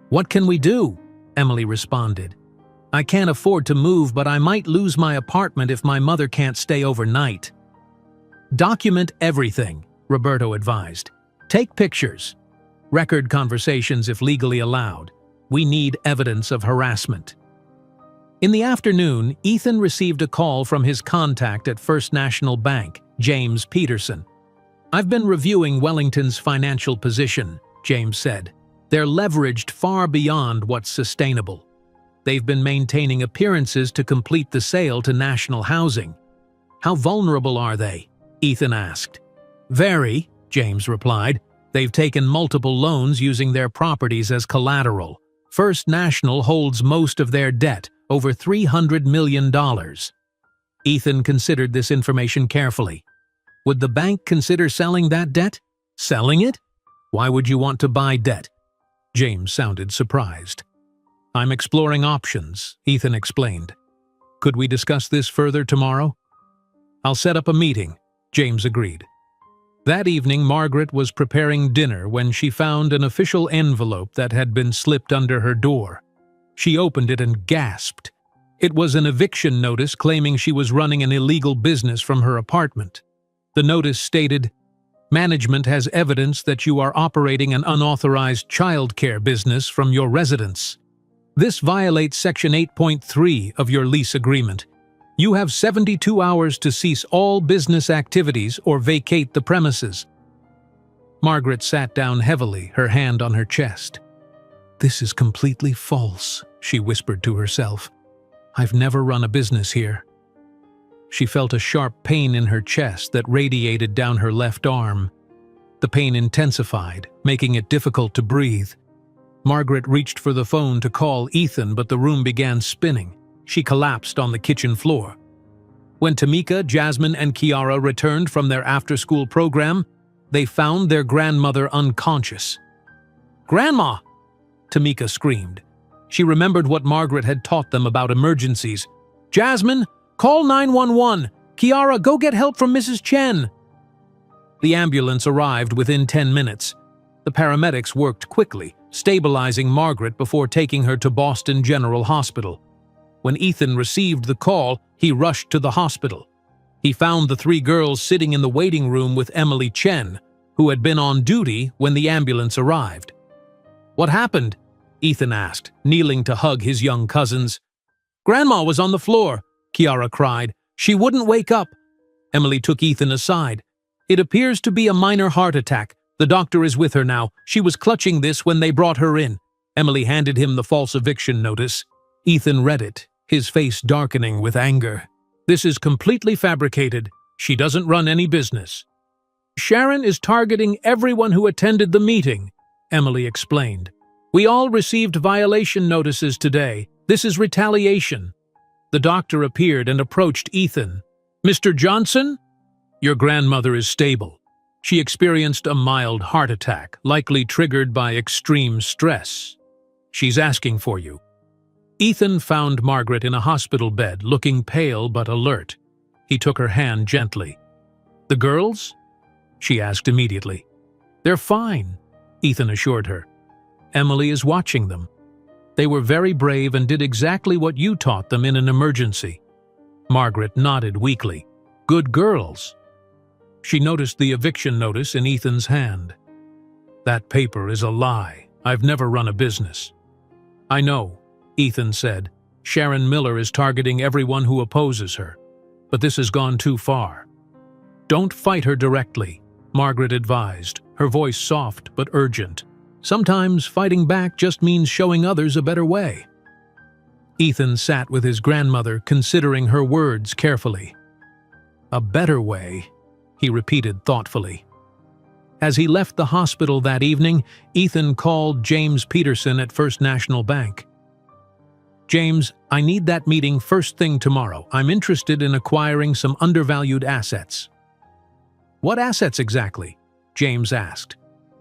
"What can we do?" Emily responded. "I can't afford to move, but I might lose my apartment if my mother can't stay overnight." "Document everything," Roberto advised. "Take pictures. Record conversations if legally allowed. We need evidence of harassment." In the afternoon, Ethan received a call from his contact at First National Bank, James Peterson. "I've been reviewing Wellington's financial position," James said. "They're leveraged far beyond what's sustainable. They've been maintaining appearances to complete the sale to national housing." "How vulnerable are they?" Ethan asked. "Very," James replied. "They've taken multiple loans using their properties as collateral. First National holds most of their debt, over $300 million. Ethan considered this information carefully. Would the bank consider selling that debt? Selling it? Why would you want to buy debt? James sounded surprised. I'm exploring options, Ethan explained. Could we discuss this further tomorrow? I'll set up a meeting, James agreed. That evening, Margaret was preparing dinner when she found an official envelope that had been slipped under her door. She opened it and gasped. It was an eviction notice claiming she was running an illegal business from her apartment. The notice stated, "Management has evidence that you are operating an unauthorized childcare business from your residence. This violates Section 8.3 of your lease agreement. You have 72 hours to cease all business activities or vacate the premises." Margaret sat down heavily, her hand on her chest. "This is completely false," she whispered to herself. "I've never run a business here." She felt a sharp pain in her chest that radiated down her left arm. The pain intensified, making it difficult to breathe. Margaret reached for the phone to call Ethan, but the room began spinning. She collapsed on the kitchen floor. When Tamika, Jasmine, and Kiara returned from their after-school program, they found their grandmother unconscious. "Grandma!" Tamika screamed. She remembered what Margaret had taught them about emergencies. "Jasmine, call 911! Kiara, go get help from Mrs. Chen!" The ambulance arrived within 10 minutes. The paramedics worked quickly, stabilizing Margaret before taking her to Boston General Hospital. When Ethan received the call, he rushed to the hospital. He found the 3 girls sitting in the waiting room with Emily Chen, who had been on duty when the ambulance arrived. "What happened?" Ethan asked, kneeling to hug his young cousins. "Grandma was on the floor," Kiara cried. "She wouldn't wake up." Emily took Ethan aside. "It appears to be a minor heart attack. The doctor is with her now. She was clutching this when they brought her in." Emily handed him the false eviction notice. Ethan read it, his face darkening with anger. "This is completely fabricated. She doesn't run any business." "Sharon is targeting everyone who attended the meeting," Emily explained. "We all received violation notices today. This is retaliation." The doctor appeared and approached Ethan. "Mr. Johnson? Your grandmother is stable. She experienced a mild heart attack, likely triggered by extreme stress. She's asking for you." Ethan found Margaret in a hospital bed, looking pale but alert. He took her hand gently. "The girls?" she asked immediately. "They're fine," Ethan assured her. "Emily is watching them. They were very brave and did exactly what you taught them in an emergency." Margaret nodded weakly. "Good girls." She noticed the eviction notice in Ethan's hand. "That paper is a lie. I've never run a business." "I know," Ethan said. "Sharon Miller is targeting everyone who opposes her. But this has gone too far." "Don't fight her directly," Margaret advised, her voice soft but urgent. "Sometimes fighting back just means showing others a better way." Ethan sat with his grandmother, considering her words carefully. "A better way," he repeated thoughtfully. As he left the hospital that evening, Ethan called James Peterson at First National Bank. "James, I need that meeting first thing tomorrow. I'm interested in acquiring some undervalued assets." "What assets exactly?" James asked.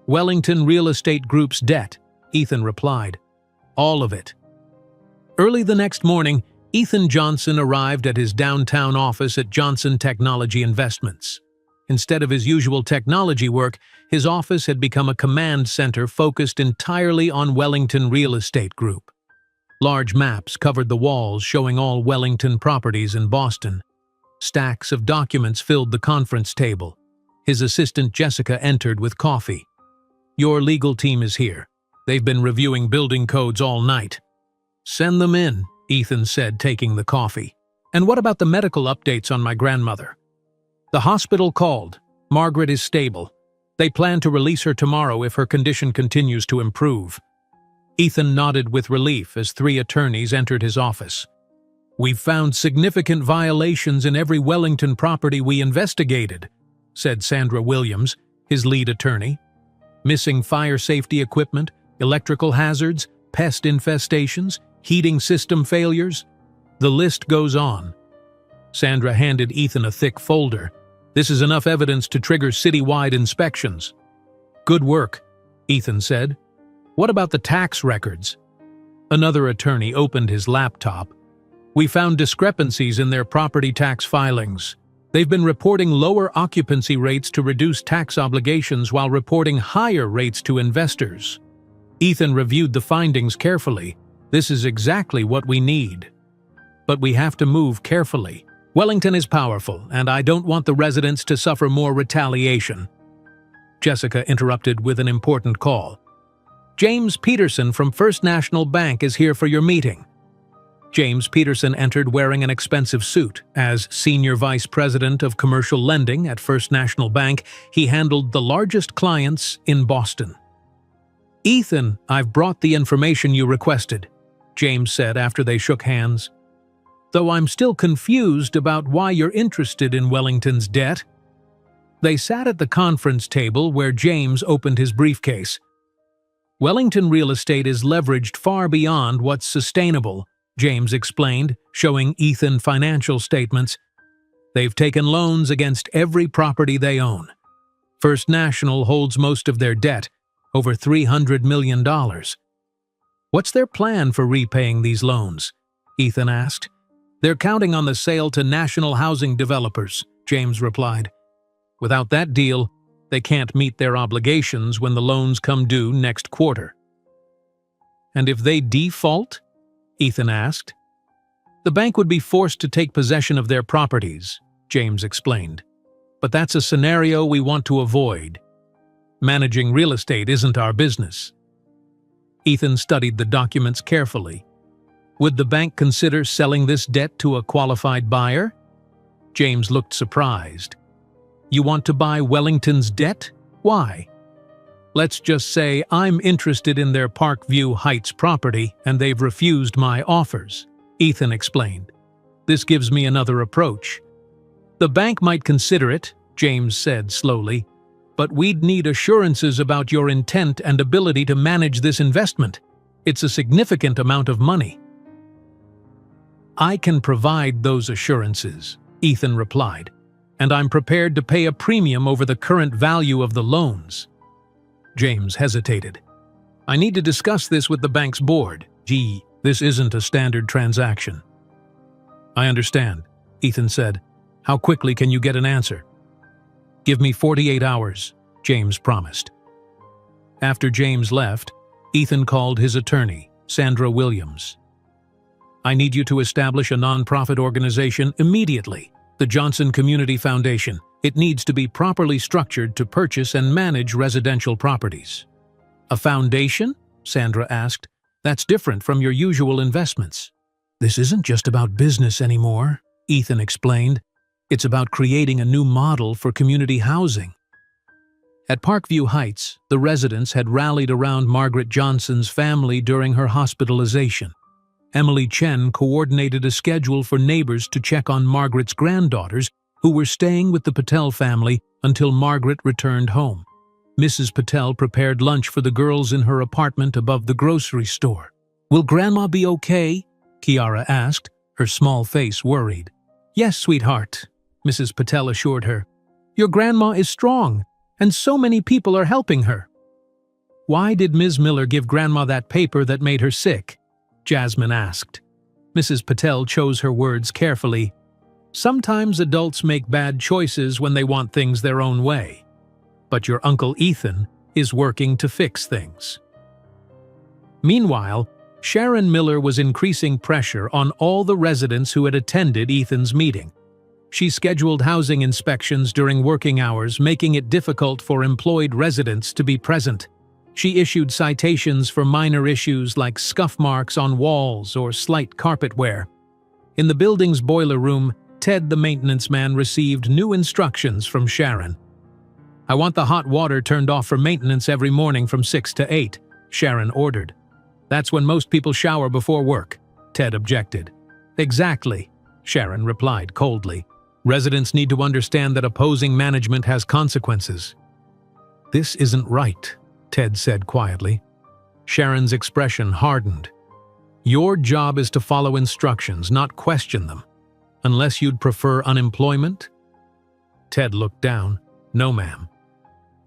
"Wellington Real Estate Group's debt," Ethan replied. "All of it." Early the next morning, Ethan Johnson arrived at his downtown office at Johnson Technology Investments. Instead of his usual technology work, his office had become a command center focused entirely on Wellington Real Estate Group. Large maps covered the walls showing all Wellington properties in Boston. Stacks of documents filled the conference table. His assistant Jessica entered with coffee. "Your legal team is here. They've been reviewing building codes all night." "Send them in," Ethan said, taking the coffee. "And what about the medical updates on my grandmother?" "The hospital called. Margaret is stable. They plan to release her tomorrow if her condition continues to improve." Ethan nodded with relief as 3 attorneys entered his office. "We've found significant violations in every Wellington property we investigated," said Sandra Williams, his lead attorney. "Missing fire safety equipment, electrical hazards, pest infestations, heating system failures. The list goes on." Sandra handed Ethan a thick folder. "This is enough evidence to trigger citywide inspections." "Good work," Ethan said. "What about the tax records?" Another attorney opened his laptop. "We found discrepancies in their property tax filings. They've been reporting lower occupancy rates to reduce tax obligations while reporting higher rates to investors." Ethan reviewed the findings carefully. "This is exactly what we need. But we have to move carefully. Wellington is powerful, and I don't want the residents to suffer more retaliation." Jessica interrupted with an important call. "James Peterson from First National Bank is here for your meeting." James Peterson entered wearing an expensive suit. As Senior Vice President of Commercial Lending at First National Bank, he handled the largest clients in Boston. "Ethan, I've brought the information you requested," James said after they shook hands. "Though I'm still confused about why you're interested in Wellington's debt." They sat at the conference table where James opened his briefcase. Wellington real estate is leveraged far beyond what's sustainable, James explained, showing Ethan financial statements. They've taken loans against every property they own. First National holds most of their debt, over $300 million. What's their plan for repaying these loans? Ethan asked. They're counting on the sale to national housing developers, James replied. Without that deal, they can't meet their obligations when the loans come due next quarter. And if they default? Ethan asked. The bank would be forced to take possession of their properties, James explained. But that's a scenario we want to avoid. Managing real estate isn't our business. Ethan studied the documents carefully. Would the bank consider selling this debt to a qualified buyer? James looked surprised. You want to buy Wellington's debt? Why? Let's just say I'm interested in their Parkview Heights property and they've refused my offers, Ethan explained. This gives me another approach. The bank might consider it, James said slowly, but we'd need assurances about your intent and ability to manage this investment. It's a significant amount of money. I can provide those assurances, Ethan replied, and I'm prepared to pay a premium over the current value of the loans. James hesitated. I need to discuss this with the bank's board. Gee, this isn't a standard transaction. I understand, Ethan said. How quickly can you get an answer? Give me 48 hours, James promised. After James left, Ethan called his attorney, Sandra Williams. I need you to establish a nonprofit organization immediately, the Johnson Community Foundation. It needs to be properly structured to purchase and manage residential properties. A foundation? Sandra asked. That's different from your usual investments. This isn't just about business anymore, Ethan explained. It's about creating a new model for community housing. At Parkview Heights, the residents had rallied around Margaret Johnson's family during her hospitalization. Emily Chen coordinated a schedule for neighbors to check on Margaret's granddaughters, who were staying with the Patel family until Margaret returned home. Mrs. Patel prepared lunch for the girls in her apartment above the grocery store. Will Grandma be okay? Kiara asked, her small face worried. Yes, sweetheart, Mrs. Patel assured her. Your grandma is strong, and so many people are helping her. Why did Ms. Miller give Grandma that paper that made her sick? Jasmine asked. Mrs. Patel chose her words carefully. Sometimes adults make bad choices when they want things their own way. But your Uncle Ethan is working to fix things. Meanwhile, Sharon Miller was increasing pressure on all the residents who had attended Ethan's meeting. She scheduled housing inspections during working hours, making it difficult for employed residents to be present. She issued citations for minor issues like scuff marks on walls or slight carpet wear. In the building's boiler room, Ted the maintenance man received new instructions from Sharon. I want the hot water turned off for maintenance every morning from 6 to 8, Sharon ordered. That's when most people shower before work, Ted objected. Exactly, Sharon replied coldly. Residents need to understand that opposing management has consequences. This isn't right, Ted said quietly. Sharon's expression hardened. Your job is to follow instructions, not question them. Unless you'd prefer unemployment? Ted looked down. No, ma'am.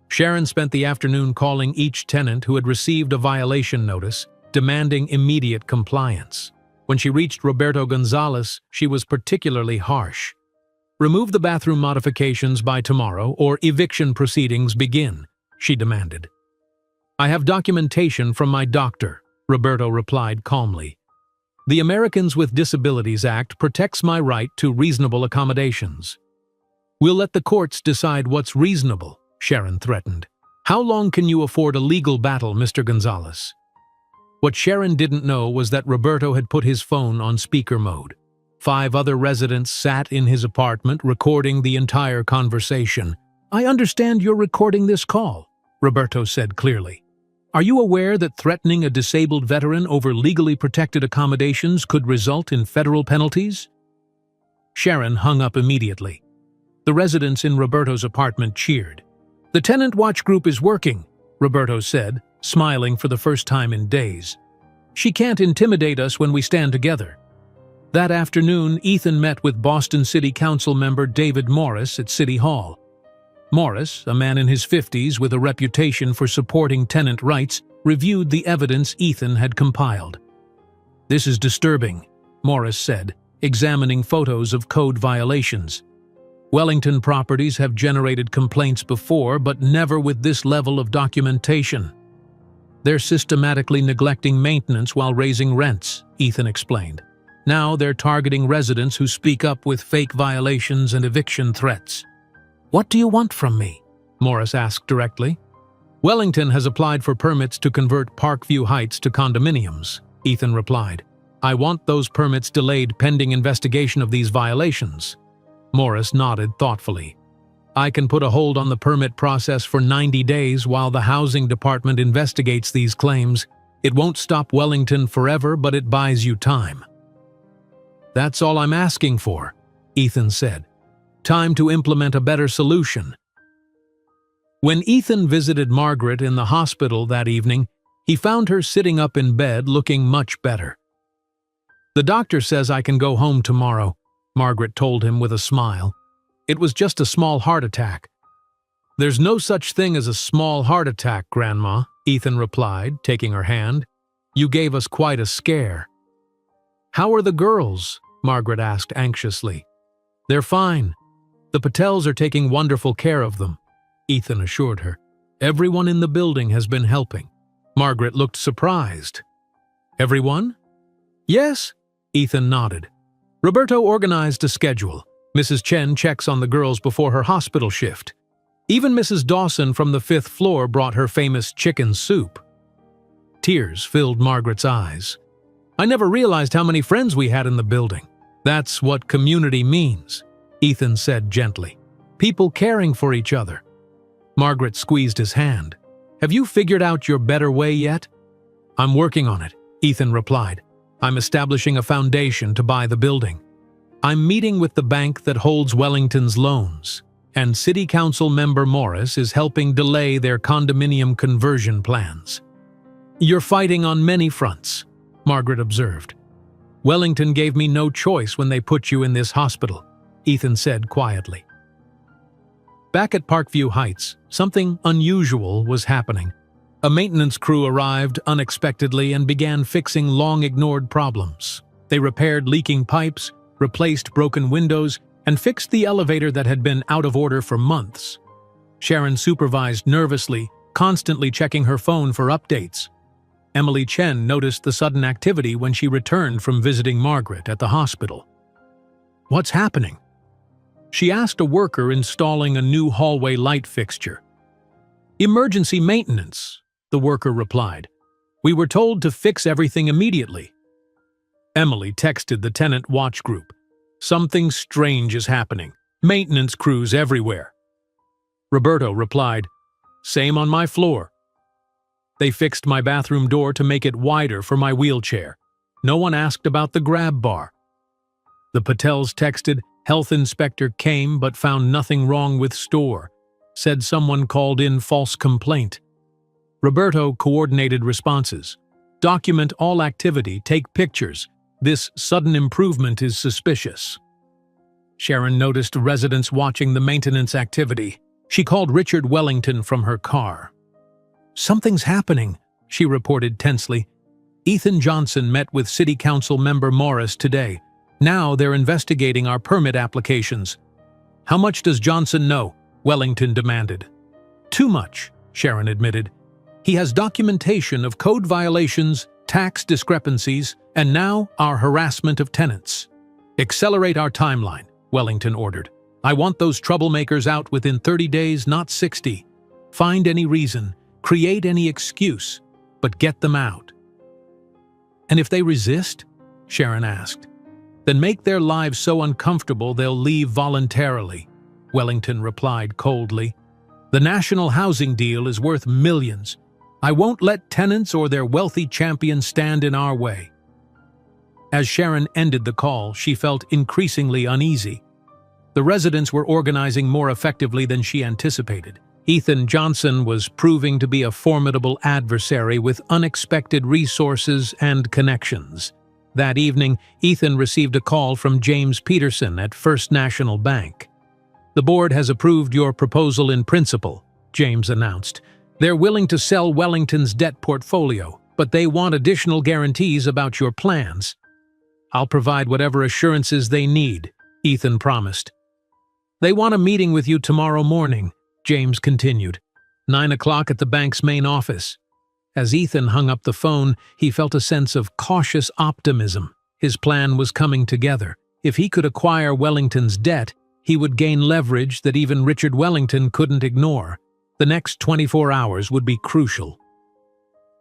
Sharon spent the afternoon calling each tenant who had received a violation notice, demanding immediate compliance. When she reached Roberto Gonzalez, she was particularly harsh. Remove the bathroom modifications by tomorrow or eviction proceedings begin, she demanded. I have documentation from my doctor, Roberto replied calmly. The Americans with Disabilities Act protects my right to reasonable accommodations. We'll let the courts decide what's reasonable, Sharon threatened. How long can you afford a legal battle, Mr. Gonzalez? What Sharon didn't know was that Roberto had put his phone on speaker mode. 5 other residents sat in his apartment recording the entire conversation. I understand you're recording this call, Roberto said clearly. Are you aware that threatening a disabled veteran over legally protected accommodations could result in federal penalties? Sharon hung up immediately. The residents in Roberto's apartment cheered. "The tenant watch group is working," Roberto said, smiling for the first time in days. "She can't intimidate us when we stand together." That afternoon, Ethan met with Boston City Council member David Morris at City Hall. Morris, a man in his 50s with a reputation for supporting tenant rights, reviewed the evidence Ethan had compiled. "This is disturbing," Morris said, examining photos of code violations. "Wellington properties have generated complaints before, but never with this level of documentation. They're systematically neglecting maintenance while raising rents," Ethan explained. "Now they're targeting residents who speak up with fake violations and eviction threats." "What do you want from me?" Morris asked directly. "Wellington has applied for permits to convert Parkview Heights to condominiums," Ethan replied. "I want those permits delayed pending investigation of these violations." Morris nodded thoughtfully. "I can put a hold on the permit process for 90 days while the housing department investigates these claims. It won't stop Wellington forever, but it buys you time." "That's all I'm asking for," Ethan said. "Time to implement a better solution." When Ethan visited Margaret in the hospital that evening, he found her sitting up in bed looking much better. "The doctor says I can go home tomorrow," Margaret told him with a smile. "It was just a small heart attack." "There's no such thing as a small heart attack, Grandma," Ethan replied, taking her hand. "You gave us quite a scare." "How are the girls?" Margaret asked anxiously. "They're fine. The Patels are taking wonderful care of them," Ethan assured her. "Everyone in the building has been helping." Margaret looked surprised. "Everyone?" "Yes," Ethan nodded. "Roberto organized a schedule. Mrs. Chen checks on the girls before her hospital shift. Even Mrs. Dawson from the 5th floor brought her famous chicken soup." Tears filled Margaret's eyes. "I never realized how many friends we had in the building." "That's what community means," Ethan said gently. "People caring for each other." Margaret squeezed his hand. "Have you figured out your better way yet?" "I'm working on it," Ethan replied. "I'm establishing a foundation to buy the building. I'm meeting with the bank that holds Wellington's loans, and City Council member Morris is helping delay their condominium conversion plans." "You're fighting on many fronts," Margaret observed. "Wellington gave me no choice when they put you in this hospital," Ethan said quietly. Back at Parkview Heights, something unusual was happening. A maintenance crew arrived unexpectedly and began fixing long-ignored problems. They repaired leaking pipes, replaced broken windows, and fixed the elevator that had been out of order for months. Sharon supervised nervously, constantly checking her phone for updates. Emily Chen noticed the sudden activity when she returned from visiting Margaret at the hospital. "What's happening?" She asked a worker installing a new hallway light fixture. "Emergency maintenance," the worker replied. "We were told to fix everything immediately." Emily texted the tenant watch group. "Something strange is happening. Maintenance crews everywhere." Roberto replied, "Same on my floor. They fixed my bathroom door to make it wider for my wheelchair. No one asked about the grab bar." The Patels texted, "Health inspector came but found nothing wrong with store. Said someone called in false complaint." Roberto coordinated responses. "Document all activity, take pictures. This sudden improvement is suspicious." Sharon noticed residents watching the maintenance activity. She called Richard Wellington from her car. "Something's happening," she reported tensely. "Ethan Johnson met with City Council member Morris today. Now they're investigating our permit applications." "How much does Johnson know?" Wellington demanded. "Too much," Sharon admitted. "He has documentation of code violations, tax discrepancies, and now our harassment of tenants." "Accelerate our timeline," Wellington ordered. "I want those troublemakers out within 30 days, not 60. Find any reason, create any excuse, but get them out." "And if they resist?" Sharon asked. "Then make their lives so uncomfortable they'll leave voluntarily," Wellington replied coldly. "The national housing deal is worth millions. I won't let tenants or their wealthy champions stand in our way." As Sharon ended the call, she felt increasingly uneasy. The residents were organizing more effectively than she anticipated. Ethan Johnson was proving to be a formidable adversary with unexpected resources and connections. That evening, Ethan received a call from James Peterson at First National Bank. "The board has approved your proposal in principle," James announced. "They're willing to sell Wellington's debt portfolio, but they want additional guarantees about your plans." "I'll provide whatever assurances they need," Ethan promised. "They want a meeting with you tomorrow morning," James continued. 9 o'clock at the bank's main office. As Ethan hung up the phone, he felt a sense of cautious optimism. His plan was coming together. If he could acquire Wellington's debt, he would gain leverage that even Richard Wellington couldn't ignore. The next 24 hours would be crucial.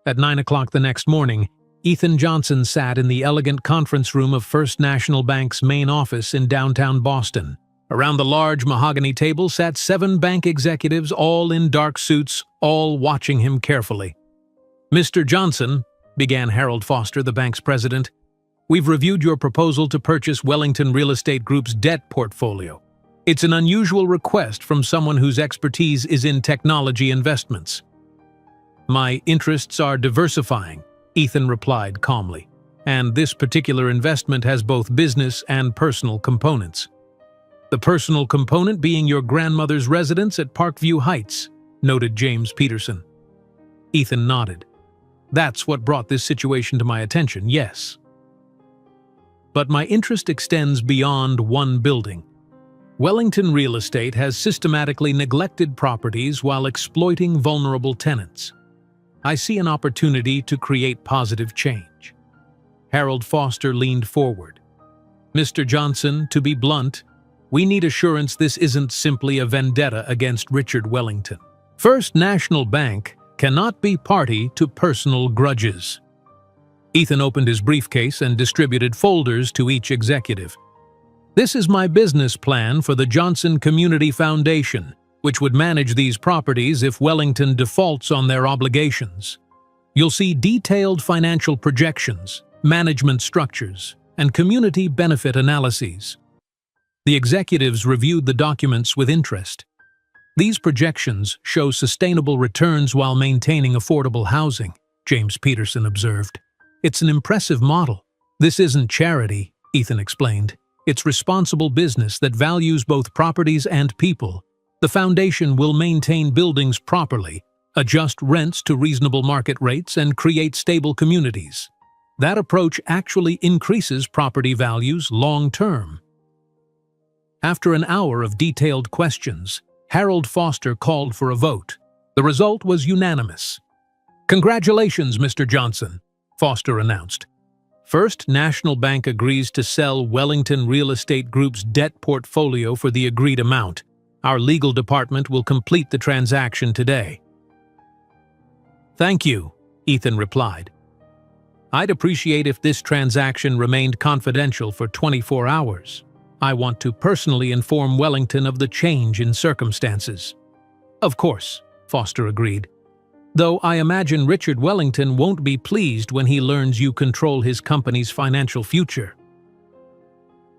At 9 o'clock the next morning, Ethan Johnson sat in the elegant conference room of First National Bank's main office in downtown Boston. Around the large mahogany table sat 7 bank executives, all in dark suits, all watching him carefully. "Mr. Johnson," began Harold Foster, the bank's president, "we've reviewed your proposal to purchase Wellington Real Estate Group's debt portfolio. It's an unusual request from someone whose expertise is in technology investments." "My interests are diversifying," Ethan replied calmly, "and this particular investment has both business and personal components." "The personal component being your grandmother's residence at Parkview Heights," noted James Peterson. Ethan nodded. "That's what brought this situation to my attention, yes. But my interest extends beyond one building. Wellington Real Estate has systematically neglected properties while exploiting vulnerable tenants. I see an opportunity to create positive change." Harold Foster leaned forward. "Mr. Johnson, to be blunt, we need assurance this isn't simply a vendetta against Richard Wellington. First National Bank cannot be party to personal grudges." Ethan opened his briefcase and distributed folders to each executive. "This is my business plan for the Johnson Community Foundation, which would manage these properties if Wellington defaults on their obligations. You'll see detailed financial projections, management structures, and community benefit analyses." The executives reviewed the documents with interest. "These projections show sustainable returns while maintaining affordable housing," James Peterson observed. "It's an impressive model." "This isn't charity," Ethan explained. "It's responsible business that values both properties and people. The foundation will maintain buildings properly, adjust rents to reasonable market rates, and create stable communities. That approach actually increases property values long-term." After an hour of detailed questions, Harold Foster called for a vote. The result was unanimous. "Congratulations, Mr. Johnson," Foster announced. "First National Bank agrees to sell Wellington Real Estate Group's debt portfolio for the agreed amount. Our legal department will complete the transaction today." "Thank you," Ethan replied. "I'd appreciate if this transaction remained confidential for 24 hours. I want to personally inform Wellington of the change in circumstances." "Of course," Foster agreed. "Though I imagine Richard Wellington won't be pleased when he learns you control his company's financial future."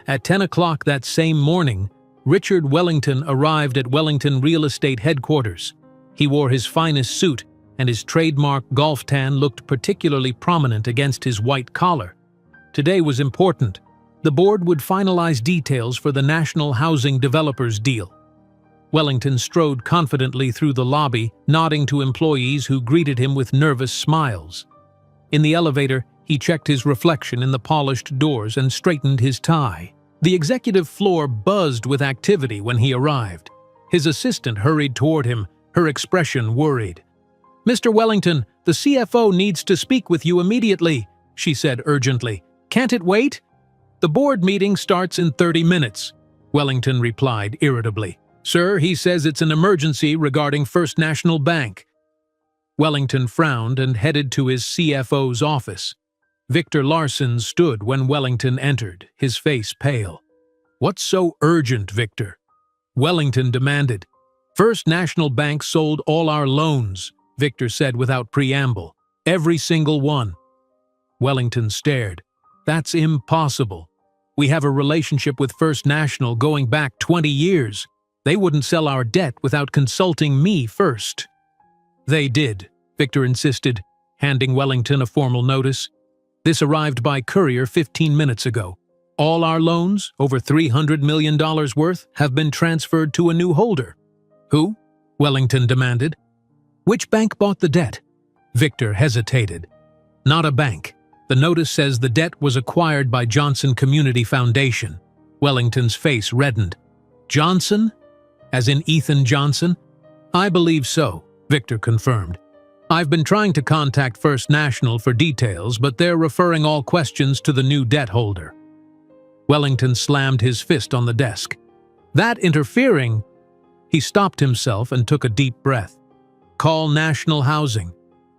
At 10 o'clock that same morning, Richard Wellington arrived at Wellington Real Estate headquarters. He wore his finest suit, and his trademark golf tan looked particularly prominent against his white collar. Today was important. The board would finalize details for the National Housing Developers deal. Wellington strode confidently through the lobby, nodding to employees who greeted him with nervous smiles. In the elevator, he checked his reflection in the polished doors and straightened his tie. The executive floor buzzed with activity when he arrived. His assistant hurried toward him, her expression worried. "Mr. Wellington, the CFO needs to speak with you immediately," she said urgently. "Can't it wait?" "The board meeting starts in 30 minutes, Wellington replied irritably. "Sir, he says it's an emergency regarding First National Bank." Wellington frowned and headed to his CFO's office. Victor Larson stood when Wellington entered, his face pale. "What's so urgent, Victor?" Wellington demanded. "First National Bank sold all our loans," Victor said without preamble. "Every single one." Wellington stared. "That's impossible." We have a relationship with First National going back 20 years. They wouldn't sell our debt without consulting me first." "They did," Victor insisted, handing Wellington a formal notice. "This arrived by courier 15 minutes ago. All our loans, over $300 million worth, have been transferred to a new holder." "Who?" Wellington demanded. "Which bank bought the debt?" Victor hesitated. "Not a bank. The notice says the debt was acquired by Johnson Community Foundation." Wellington's face reddened. "Johnson? As in Ethan Johnson?" "I believe so," Victor confirmed. "I've been trying to contact First National for details, but they're referring all questions to the new debt holder." Wellington slammed his fist on the desk. "That interfering—" He stopped himself and took a deep breath. "Call National Housing.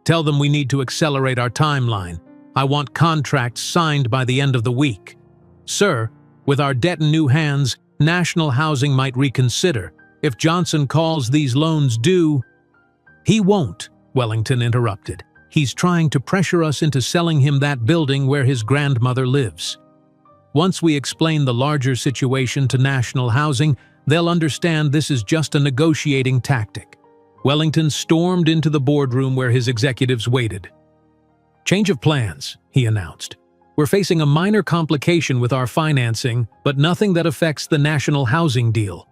Tell them we need to accelerate our timeline. I want contracts signed by the end of the week. Sir, with our debt in new hands, National Housing might reconsider. If Johnson calls these loans due—" "He won't," Wellington interrupted. "He's trying to pressure us into selling him that building where his grandmother lives. Once we explain the larger situation to National Housing, they'll understand this is just a negotiating tactic." Wellington stormed into the boardroom where his executives waited. "Change of plans," he announced. "We're facing a minor complication with our financing, but nothing that affects the National Housing deal."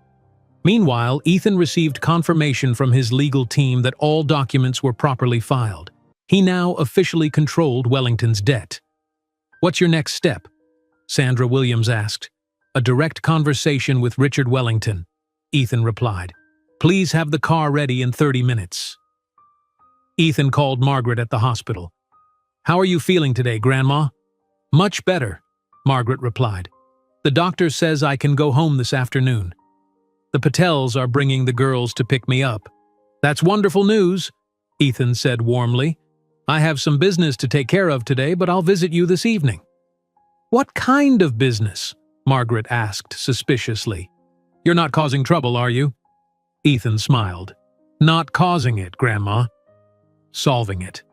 Meanwhile, Ethan received confirmation from his legal team that all documents were properly filed. He now officially controlled Wellington's debt. "What's your next step?" Sandra Williams asked. "A direct conversation with Richard Wellington," Ethan replied. "Please have the car ready in 30 minutes." Ethan called Margaret at the hospital. "How are you feeling today, Grandma?" "Much better," Margaret replied. "The doctor says I can go home this afternoon. The Patels are bringing the girls to pick me up." "That's wonderful news," Ethan said warmly. "I have some business to take care of today, but I'll visit you this evening." "What kind of business?" Margaret asked suspiciously. "You're not causing trouble, are you?" Ethan smiled. "Not causing it, Grandma. Solving it.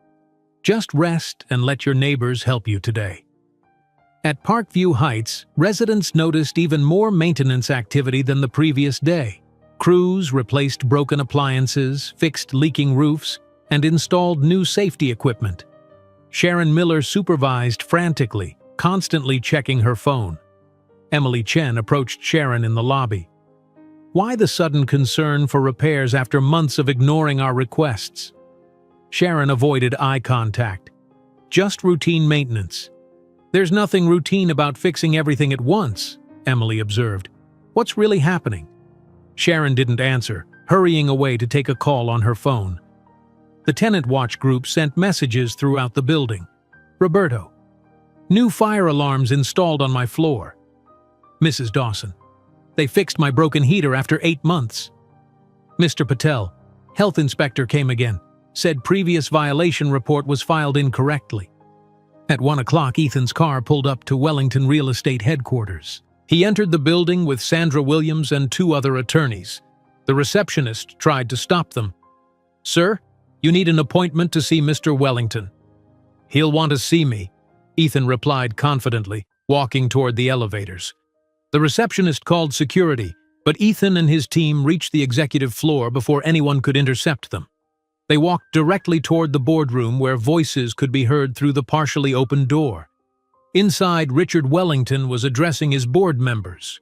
Just rest and let your neighbors help you today." At Parkview Heights, residents noticed even more maintenance activity than the previous day. Crews replaced broken appliances, fixed leaking roofs, and installed new safety equipment. Sharon Miller supervised frantically, constantly checking her phone. Emily Chen approached Sharon in the lobby. "Why the sudden concern for repairs after months of ignoring our requests?" Sharon avoided eye contact. "Just routine maintenance." "There's nothing routine about fixing everything at once," Emily observed. "What's really happening?" Sharon didn't answer, hurrying away to take a call on her phone. The tenant watch group sent messages throughout the building. "Roberto. New fire alarms installed on my floor." "Mrs. Dawson. They fixed my broken heater after 8 months." "Mr. Patel. Health inspector came again. Said previous violation report was filed incorrectly." At 1 o'clock, Ethan's car pulled up to Wellington Real Estate headquarters. He entered the building with Sandra Williams and 2 other attorneys. The receptionist tried to stop them. "Sir, you need an appointment to see Mr. Wellington." "He'll want to see me," Ethan replied confidently, walking toward the elevators. The receptionist called security, but Ethan and his team reached the executive floor before anyone could intercept them. They walked directly toward the boardroom where voices could be heard through the partially open door. Inside, Richard Wellington was addressing his board members.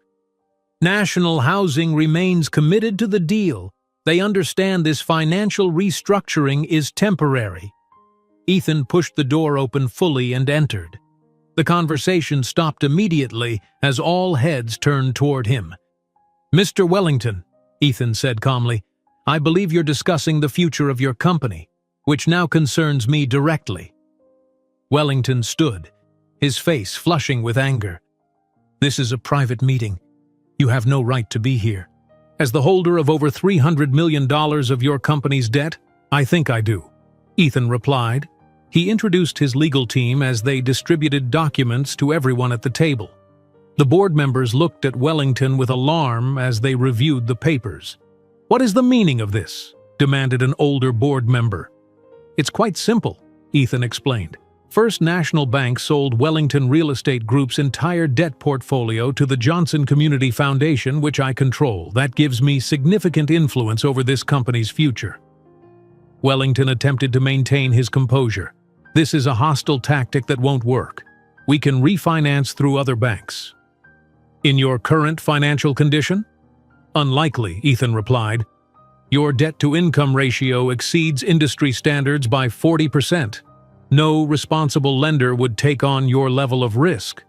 "National Housing remains committed to the deal. They understand this financial restructuring is temporary." Ethan pushed the door open fully and entered. The conversation stopped immediately as all heads turned toward him. "Mr. Wellington," Ethan said calmly, "I believe you're discussing the future of your company, which now concerns me directly." Wellington stood, his face flushing with anger. "This is a private meeting. You have no right to be here. As the holder of over $300 million of your company's debt, I think I do," Ethan replied. He introduced his legal team as they distributed documents to everyone at the table. The board members looked at Wellington with alarm as they reviewed the papers. "What is the meaning of this?" demanded an older board member. "It's quite simple," Ethan explained. First National Bank sold Wellington Real Estate Group's entire debt portfolio to the Johnson Community Foundation, which I control. That gives me significant influence over this company's future. Wellington attempted to maintain his composure. This is a hostile tactic that won't work. We can refinance through other banks. In your current financial condition? Unlikely, Ethan replied. Your debt-to-income ratio exceeds industry standards by 40%. No responsible lender would take on your level of risk.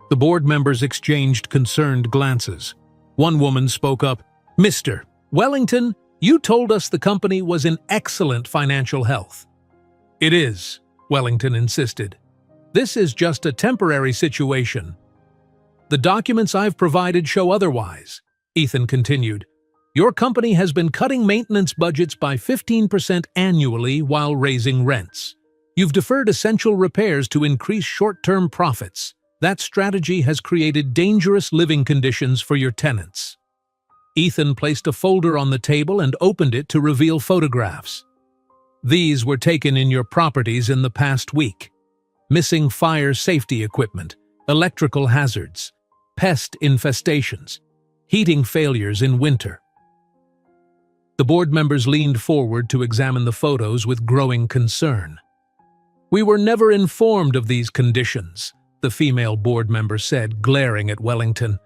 The board members exchanged concerned glances. One woman spoke up, Mr. Wellington, you told us the company was in excellent financial health. It is, Wellington insisted. This is just a temporary situation. The documents I've provided show otherwise, Ethan continued. Your company has been cutting maintenance budgets by 15% annually while raising rents. You've deferred essential repairs to increase short-term profits. That strategy has created dangerous living conditions for your tenants. Ethan placed a folder on the table and opened it to reveal photographs. These were taken in your properties in the past week. Missing fire safety equipment, electrical hazards, pest infestations, heating failures in winter. The board members leaned forward to examine the photos with growing concern. We were never informed of these conditions, the female board member said, glaring at Wellington.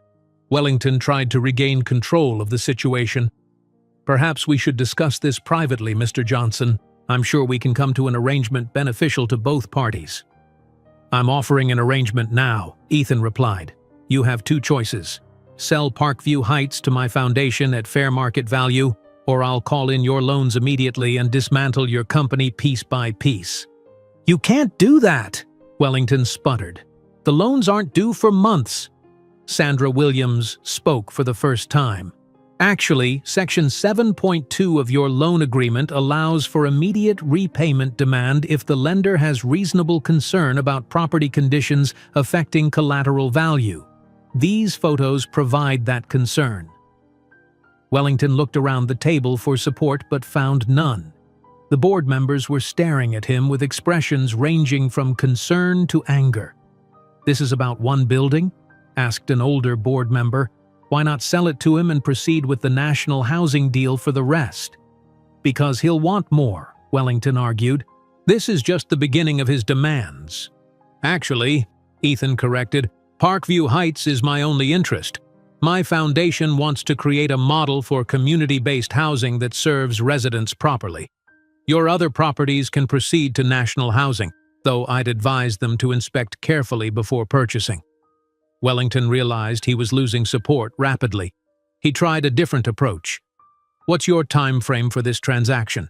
Wellington tried to regain control of the situation. Perhaps we should discuss this privately, Mr. Johnson. I'm sure we can come to an arrangement beneficial to both parties. I'm offering an arrangement now, Ethan replied. You have two choices. Sell Parkview Heights to my foundation at fair market value, or I'll call in your loans immediately and dismantle your company piece by piece. You can't do that, Wellington sputtered. The loans aren't due for months. Sandra Williams spoke for the first time. Actually, Section 7.2 of your loan agreement allows for immediate repayment demand if the lender has reasonable concern about property conditions affecting collateral value. These photos provide that concern. Wellington looked around the table for support but found none. The board members were staring at him with expressions ranging from concern to anger. This is about one building? Asked an older board member. Why not sell it to him and proceed with the national housing deal for the rest? Because he'll want more, Wellington argued. This is just the beginning of his demands. Actually, Ethan corrected, Parkview Heights is my only interest. My foundation wants to create a model for community-based housing that serves residents properly. Your other properties can proceed to national housing, though I'd advise them to inspect carefully before purchasing. Wellington realized he was losing support rapidly. He tried a different approach. What's your time frame for this transaction?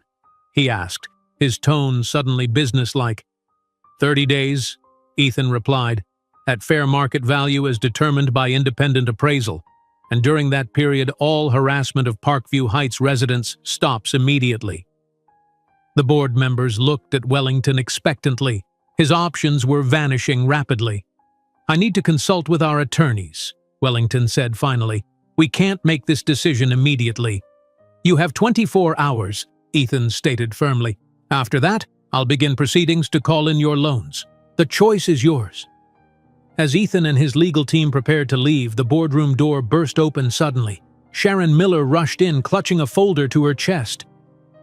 He asked, his tone suddenly businesslike. 30 days, Ethan replied, at fair market value as determined by independent appraisal, and during that period all harassment of Parkview Heights residents stops immediately. The board members looked at Wellington expectantly. His options were vanishing rapidly. I need to consult with our attorneys, Wellington said finally. We can't make this decision immediately. You have 24 hours, Ethan stated firmly. After that, I'll begin proceedings to call in your loans. The choice is yours. As Ethan and his legal team prepared to leave, the boardroom door burst open suddenly. Sharon Miller rushed in, clutching a folder to her chest.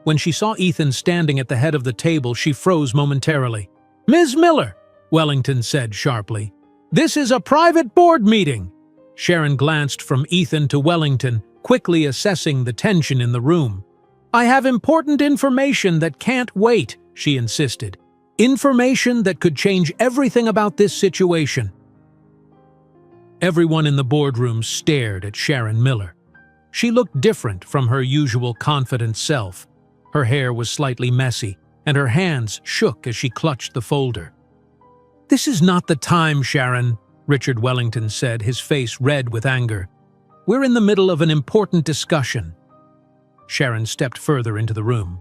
When she saw Ethan standing at the head of the table, she froze momentarily. Ms. Miller, Wellington said sharply. This is a private board meeting. Sharon glanced from Ethan to Wellington, quickly assessing the tension in the room. I have important information that can't wait, she insisted. Information that could change everything about this situation. Everyone in the boardroom stared at Sharon Miller. She looked different from her usual confident self. Her hair was slightly messy, and her hands shook as she clutched the folder. This is not the time, Sharon, Richard Wellington said, his face red with anger. We're in the middle of an important discussion. Sharon stepped further into the room.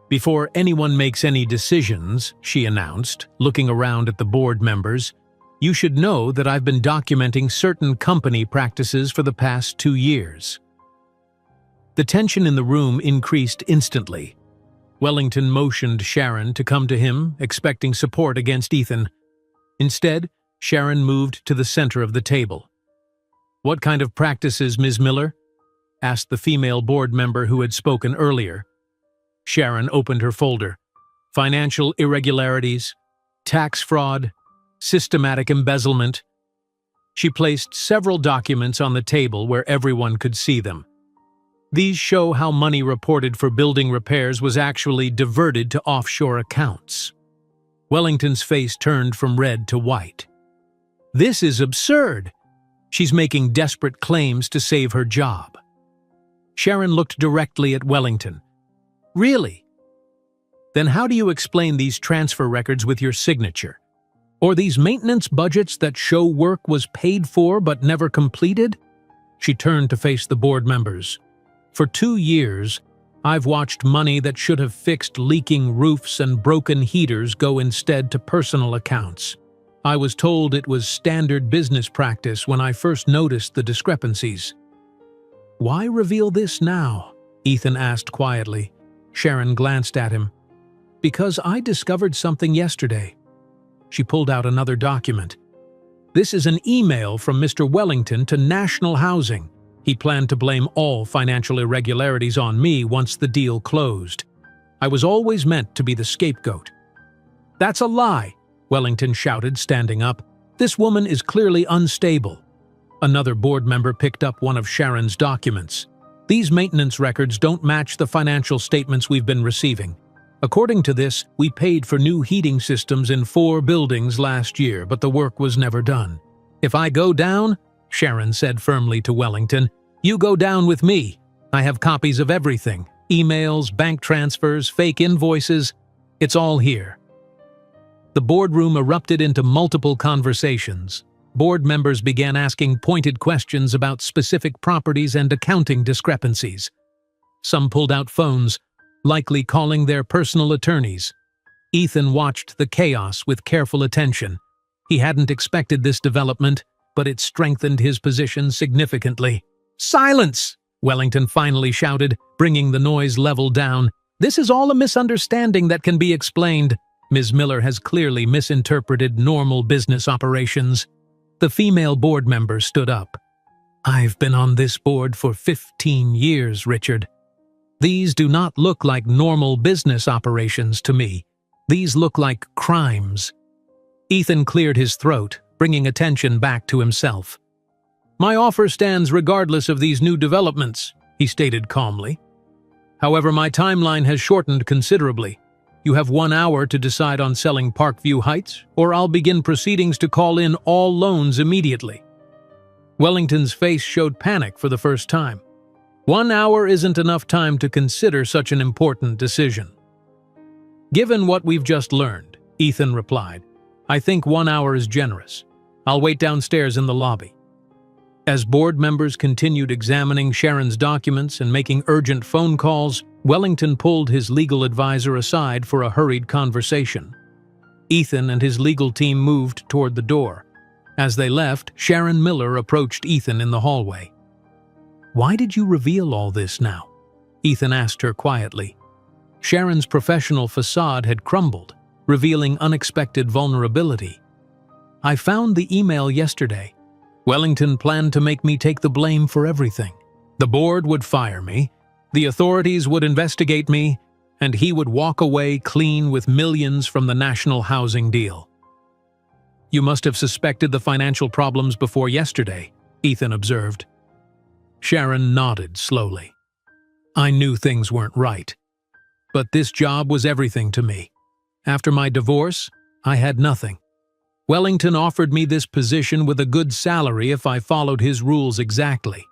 Before anyone makes any decisions, she announced, looking around at the board members, you should know that I've been documenting certain company practices for the past 2 years. The tension in the room increased instantly. Wellington motioned Sharon to come to him, expecting support against Ethan. Instead, Sharon moved to the center of the table. "What kind of practices, Ms. Miller?" asked the female board member who had spoken earlier. Sharon opened her folder. Financial irregularities, tax fraud, systematic embezzlement. She placed several documents on the table where everyone could see them. These show how money reported for building repairs was actually diverted to offshore accounts. Wellington's face turned from red to white. "This is absurd. She's making desperate claims to save her job." Sharon looked directly at Wellington. "Really? Then how do you explain these transfer records with your signature? Or these maintenance budgets that show work was paid for but never completed?" She turned to face the board members. "For 2 years, I've watched money that should have fixed leaking roofs and broken heaters go instead to personal accounts. I was told it was standard business practice when I first noticed the discrepancies." "Why reveal this now?" Ethan asked quietly. Sharon glanced at him. "Because I discovered something yesterday." She pulled out another document. "This is an email from Mr. Wellington to National Housing. He planned to blame all financial irregularities on me once the deal closed. I was always meant to be the scapegoat." "That's a lie," Wellington shouted, standing up. "This woman is clearly unstable." Another board member picked up one of Sharon's documents. "These maintenance records don't match the financial statements we've been receiving. According to this, we paid for new heating systems in 4 buildings last year, but the work was never done. If I go down," Sharon said firmly to Wellington, "you go down with me. I have copies of everything. Emails, bank transfers, fake invoices. It's all here." The boardroom erupted into multiple conversations. Board members began asking pointed questions about specific properties and accounting discrepancies. Some pulled out phones, likely calling their personal attorneys. Ethan watched the chaos with careful attention. He hadn't expected this development, but it strengthened his position significantly. "Silence!" Wellington finally shouted, bringing the noise level down. "This is all a misunderstanding that can be explained. Ms. Miller has clearly misinterpreted normal business operations." The female board member stood up. "I've been on this board for 15 years, Richard. These do not look like normal business operations to me. These look like crimes." Ethan cleared his throat, bringing attention back to himself. "My offer stands regardless of these new developments," he stated calmly. "However, my timeline has shortened considerably. You have 1 hour to decide on selling Parkview Heights, or I'll begin proceedings to call in all loans immediately." Wellington's face showed panic for the first time. 1 hour isn't enough time to consider such an important decision. "Given what we've just learned," Ethan replied, "I think 1 hour is generous. I'll wait downstairs in the lobby." As board members continued examining Sharon's documents and making urgent phone calls, Wellington pulled his legal advisor aside for a hurried conversation. Ethan and his legal team moved toward the door. As they left, Sharon Miller approached Ethan in the hallway. "Why did you reveal all this now?" Ethan asked her quietly. Sharon's professional facade had crumbled, revealing unexpected vulnerability. "I found the email yesterday. Wellington planned to make me take the blame for everything. The board would fire me, the authorities would investigate me, and he would walk away clean with millions from the national housing deal." "You must have suspected the financial problems before yesterday," Ethan observed. Sharon nodded slowly. "I knew things weren't right. But this job was everything to me. After my divorce, I had nothing. Wellington offered me this position with a good salary if I followed his rules exactly.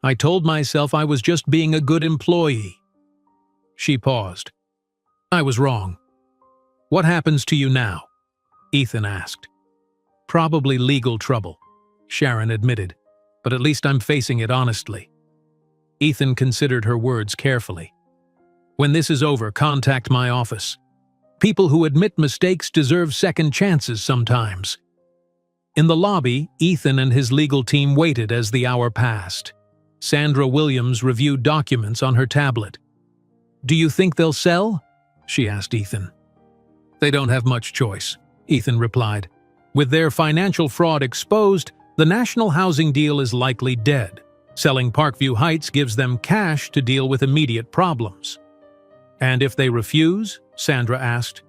I told myself I was just being a good employee." She paused. "I was wrong. What happens to you now?" Ethan asked. "Probably legal trouble," Sharon admitted, "but at least I'm facing it honestly." Ethan considered her words carefully. "When this is over, contact my office. People who admit mistakes deserve second chances sometimes." In the lobby, Ethan and his legal team waited as the hour passed. Sandra Williams reviewed documents on her tablet. "Do you think they'll sell?" she asked Ethan. They don't have much choice, Ethan replied. With their financial fraud exposed, the national housing deal is likely dead. Selling Parkview Heights gives them cash to deal with immediate problems. And if they refuse? Sandra asked.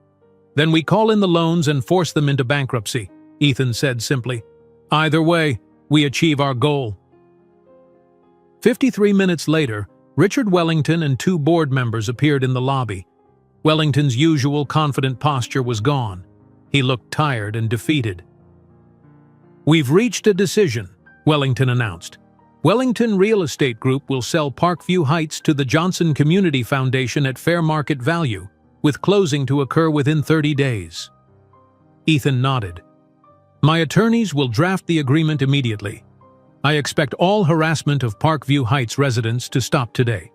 Then we call in the loans and force them into bankruptcy, Ethan said simply. Either way, we achieve our goal. 53 minutes later, Richard Wellington and 2 board members appeared in the lobby. Wellington's usual confident posture was gone. He looked tired and defeated. We've reached a decision, Wellington announced. Wellington Real Estate Group will sell Parkview Heights to the Johnson Community Foundation at fair market value, with closing to occur within 30 days. Ethan nodded. My attorneys will draft the agreement immediately. I expect all harassment of Parkview Heights residents to stop today.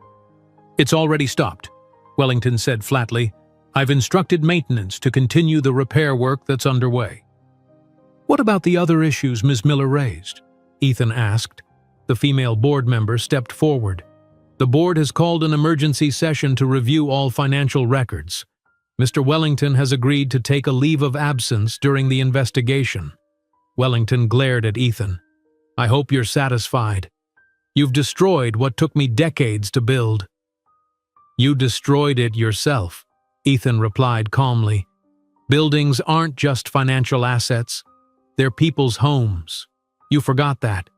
It's already stopped, Wellington said flatly. I've instructed maintenance to continue the repair work that's underway. What about the other issues Ms. Miller raised? Ethan asked. The female board member stepped forward. The board has called an emergency session to review all financial records. Mr. Wellington has agreed to take a leave of absence during the investigation. Wellington glared at Ethan. I hope you're satisfied. You've destroyed what took me decades to build. You destroyed it yourself, Ethan replied calmly. Buildings aren't just financial assets. They're people's homes. You forgot that.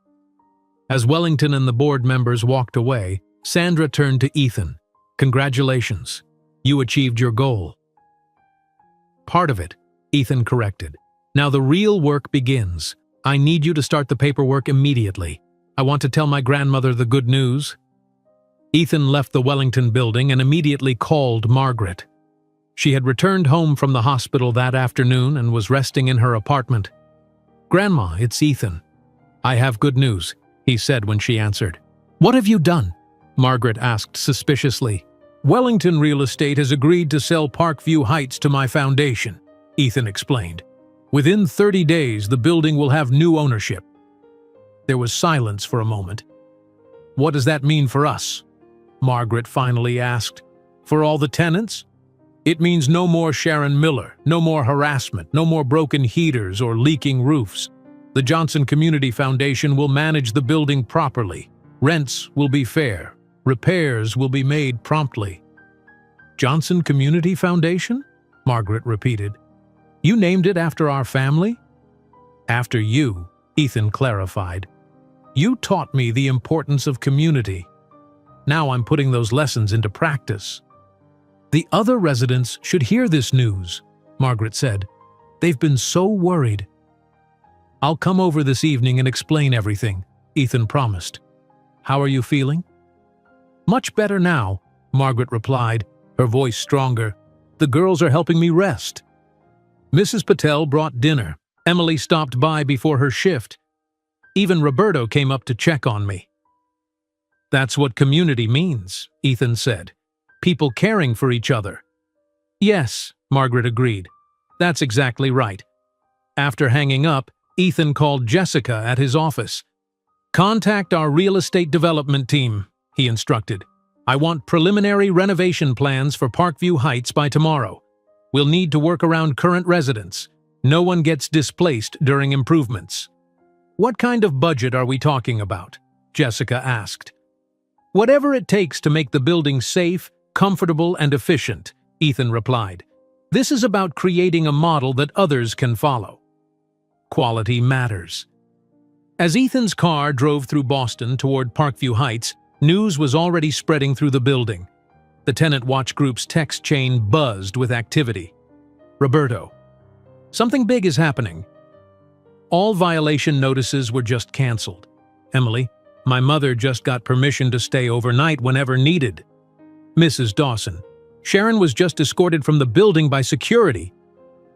As Wellington and the board members walked away, Sandra turned to Ethan. Congratulations. You achieved your goal. Part of it, Ethan corrected. Now the real work begins. I need you to start the paperwork immediately. I want to tell my grandmother the good news. Ethan left the Wellington building and immediately called Margaret. She had returned home from the hospital that afternoon and was resting in her apartment. Grandma, it's Ethan. I have good news, he said when she answered. What have you done? Margaret asked suspiciously. Wellington Real Estate has agreed to sell Parkview Heights to my foundation, Ethan explained. Within 30 days, the building will have new ownership. There was silence for a moment. What does that mean for us? Margaret finally asked. For all the tenants? It means no more Sharon Miller, no more harassment, no more broken heaters or leaking roofs. The Johnson Community Foundation will manage the building properly. Rents will be fair. Repairs will be made promptly. Johnson Community Foundation? Margaret repeated. You named it after our family? After you, Ethan clarified. You taught me the importance of community. Now I'm putting those lessons into practice. The other residents should hear this news, Margaret said. They've been so worried. I'll come over this evening and explain everything, Ethan promised. How are you feeling? Much better now, Margaret replied, her voice stronger. The girls are helping me rest. Mrs. Patel brought dinner. Emily stopped by before her shift. Even Roberto came up to check on me. That's what community means, Ethan said. People caring for each other. Yes, Margaret agreed. That's exactly right. After hanging up, Ethan called Jessica at his office. Contact our real estate development team, he instructed. I want preliminary renovation plans for Parkview Heights by tomorrow. We'll need to work around current residents. No one gets displaced during improvements. What kind of budget are we talking about? Jessica asked. Whatever it takes to make the building safe, comfortable, and efficient, Ethan replied. This is about creating a model that others can follow. Quality matters. As Ethan's car drove through Boston toward Parkview Heights, news was already spreading through the building. The tenant watch group's text chain buzzed with activity. Roberto. Something big is happening. All violation notices were just canceled. Emily. My mother just got permission to stay overnight whenever needed. Mrs. Dawson. Sharon was just escorted from the building by security.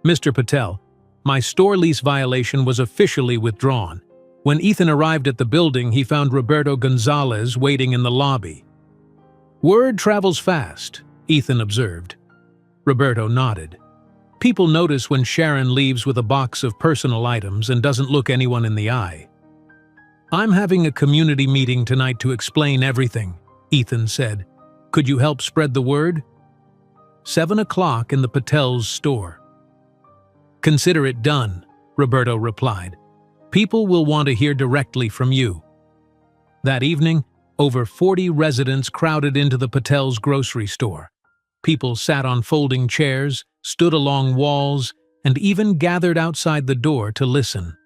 Mr. Patel. My store lease violation was officially withdrawn. When Ethan arrived at the building, he found Roberto Gonzalez waiting in the lobby. Word travels fast, Ethan observed. Roberto nodded. People notice when Sharon leaves with a box of personal items and doesn't look anyone in the eye. I'm having a community meeting tonight to explain everything, Ethan said. Could you help spread the word? 7 o'clock in the Patel's store. Consider it done, Roberto replied. People will want to hear directly from you. That evening, over 40 residents crowded into the Patel's grocery store. People sat on folding chairs, stood along walls, and even gathered outside the door to listen.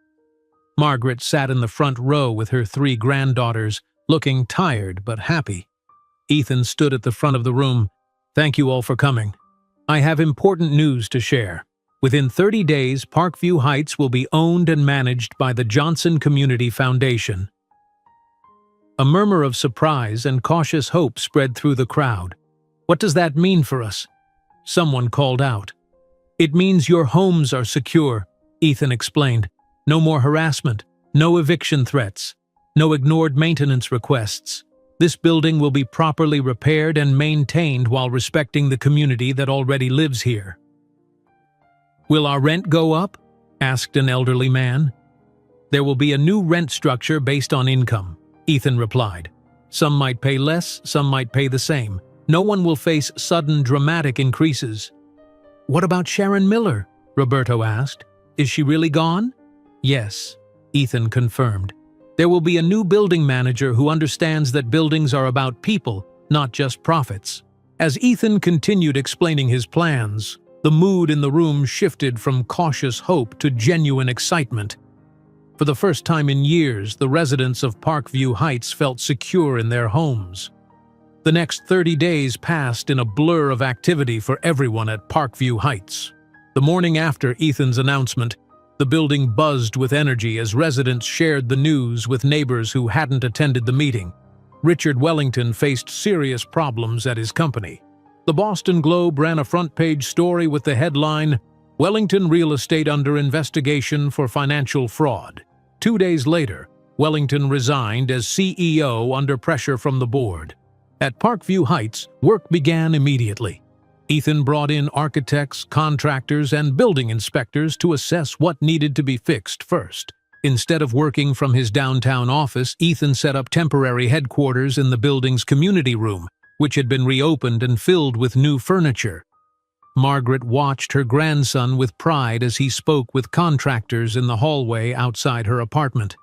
Margaret sat in the front row with her 3 granddaughters, looking tired but happy. Ethan stood at the front of the room. Thank you all for coming. I have important news to share. Within 30 days, Parkview Heights will be owned and managed by the Johnson Community Foundation. A murmur of surprise and cautious hope spread through the crowd. What does that mean for us? Someone called out. It means your homes are secure, Ethan explained. No more harassment, no eviction threats, no ignored maintenance requests. This building will be properly repaired and maintained while respecting the community that already lives here. Will our rent go up? Asked an elderly man. There will be a new rent structure based on income, Ethan replied. Some might pay less, some might pay the same. No one will face sudden, dramatic increases. What about Sharon Miller? Roberto asked. Is she really gone? Yes, Ethan confirmed. There will be a new building manager who understands that buildings are about people, not just profits. As Ethan continued explaining his plans, the mood in the room shifted from cautious hope to genuine excitement. For the first time in years, the residents of Parkview Heights felt secure in their homes. The next 30 days passed in a blur of activity for everyone at Parkview Heights. The morning after Ethan's announcement, the building buzzed with energy as residents shared the news with neighbors who hadn't attended the meeting. Richard Wellington faced serious problems at his company. The Boston Globe ran a front-page story with the headline, "Wellington Real Estate Under Investigation for Financial Fraud." 2 days later, Wellington resigned as CEO under pressure from the board. At Parkview Heights, work began immediately. Ethan brought in architects, contractors, and building inspectors to assess what needed to be fixed first. Instead of working from his downtown office, Ethan set up temporary headquarters in the building's community room, which had been reopened and filled with new furniture. Margaret watched her grandson with pride as he spoke with contractors in the hallway outside her apartment.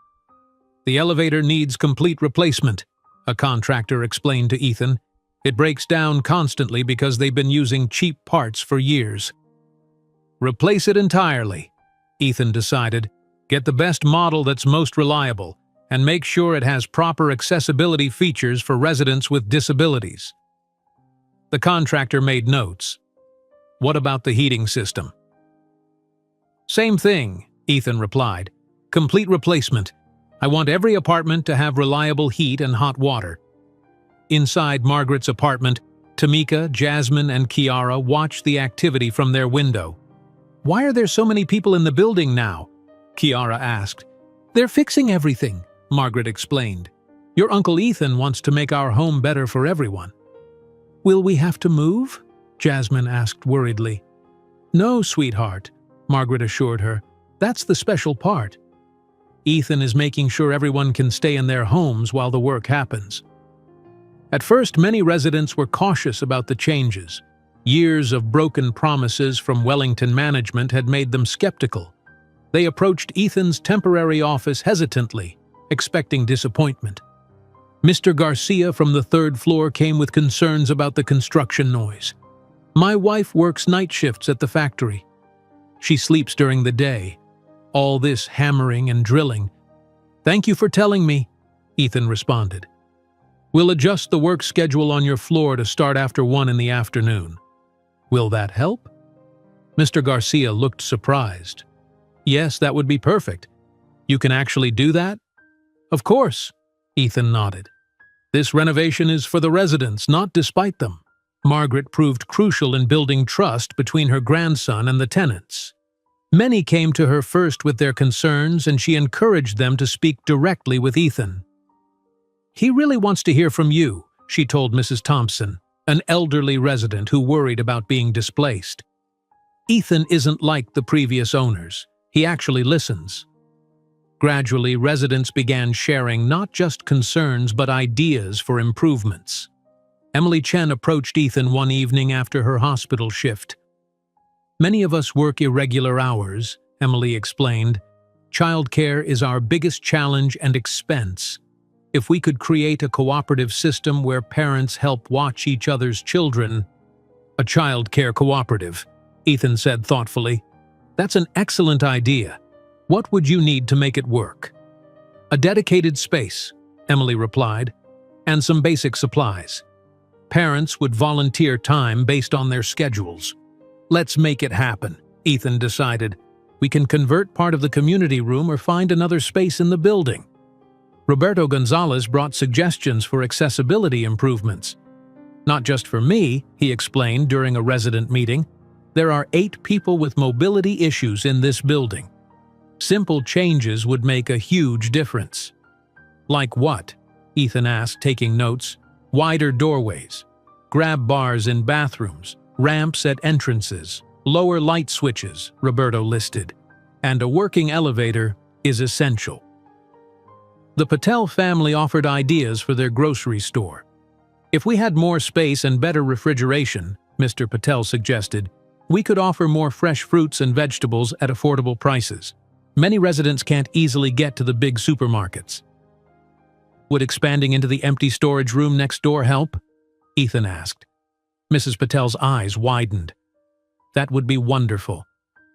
The elevator needs complete replacement, a contractor explained to Ethan. It breaks down constantly because they've been using cheap parts for years. Replace it entirely, Ethan decided. Get the best model that's most reliable, and make sure it has proper accessibility features for residents with disabilities. The contractor made notes. What about the heating system? Same thing, Ethan replied. Complete replacement. I want every apartment to have reliable heat and hot water. Inside Margaret's apartment, Tamika, Jasmine, and Kiara watched the activity from their window. Why are there so many people in the building now? Kiara asked. They're fixing everything, Margaret explained. Your Uncle Ethan wants to make our home better for everyone. Will we have to move? Jasmine asked worriedly. No, sweetheart, Margaret assured her. That's the special part. Ethan is making sure everyone can stay in their homes while the work happens. At first, many residents were cautious about the changes. Years of broken promises from Wellington management had made them skeptical. They approached Ethan's temporary office hesitantly, expecting disappointment. Mr. Garcia from the 3rd floor came with concerns about the construction noise. My wife works night shifts at the factory. She sleeps during the day. All this hammering and drilling. Thank you for telling me, Ethan responded. We'll adjust the work schedule on your floor to start after 1 in the afternoon. Will that help? Mr. Garcia looked surprised. Yes, that would be perfect. You can actually do that? Of course, Ethan nodded. This renovation is for the residents, not despite them. Margaret proved crucial in building trust between her grandson and the tenants. Many came to her first with their concerns, and she encouraged them to speak directly with Ethan. He really wants to hear from you, she told Mrs. Thompson, an elderly resident who worried about being displaced. Ethan isn't like the previous owners. He actually listens. Gradually, residents began sharing not just concerns but ideas for improvements. Emily Chen approached Ethan one evening after her hospital shift. "Many of us work irregular hours," Emily explained. "Childcare is our biggest challenge and expense. If we could create a cooperative system where parents help watch each other's children—" "A childcare cooperative," Ethan said thoughtfully. "That's an excellent idea. What would you need to make it work?" "A dedicated space," Emily replied, "and some basic supplies. Parents would volunteer time based on their schedules." "Let's make it happen," Ethan decided. "We can convert part of the community room or find another space in the building." Roberto Gonzalez brought suggestions for accessibility improvements. "Not just for me," he explained during a resident meeting. "There are 8 people with mobility issues in this building. Simple changes would make a huge difference." "Like what?" Ethan asked, taking notes. "Wider doorways, grab bars in bathrooms, ramps at entrances, lower light switches," Roberto listed. "And a working elevator is essential." The Patel family offered ideas for their grocery store. "If we had more space and better refrigeration," Mr. Patel suggested, "we could offer more fresh fruits and vegetables at affordable prices. Many residents can't easily get to the big supermarkets." "Would expanding into the empty storage room next door help?" Ethan asked. Mrs. Patel's eyes widened. "That would be wonderful.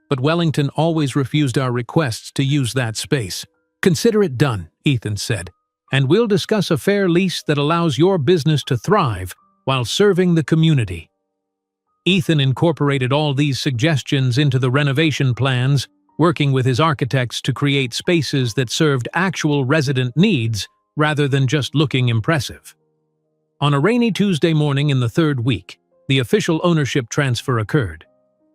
But Wellington always refused our requests to use that space." "Consider it done," Ethan said, "and we'll discuss a fair lease that allows your business to thrive while serving the community." Ethan incorporated all these suggestions into the renovation plans, working with his architects to create spaces that served actual resident needs rather than just looking impressive. On a rainy Tuesday morning in the 3rd week, the official ownership transfer occurred.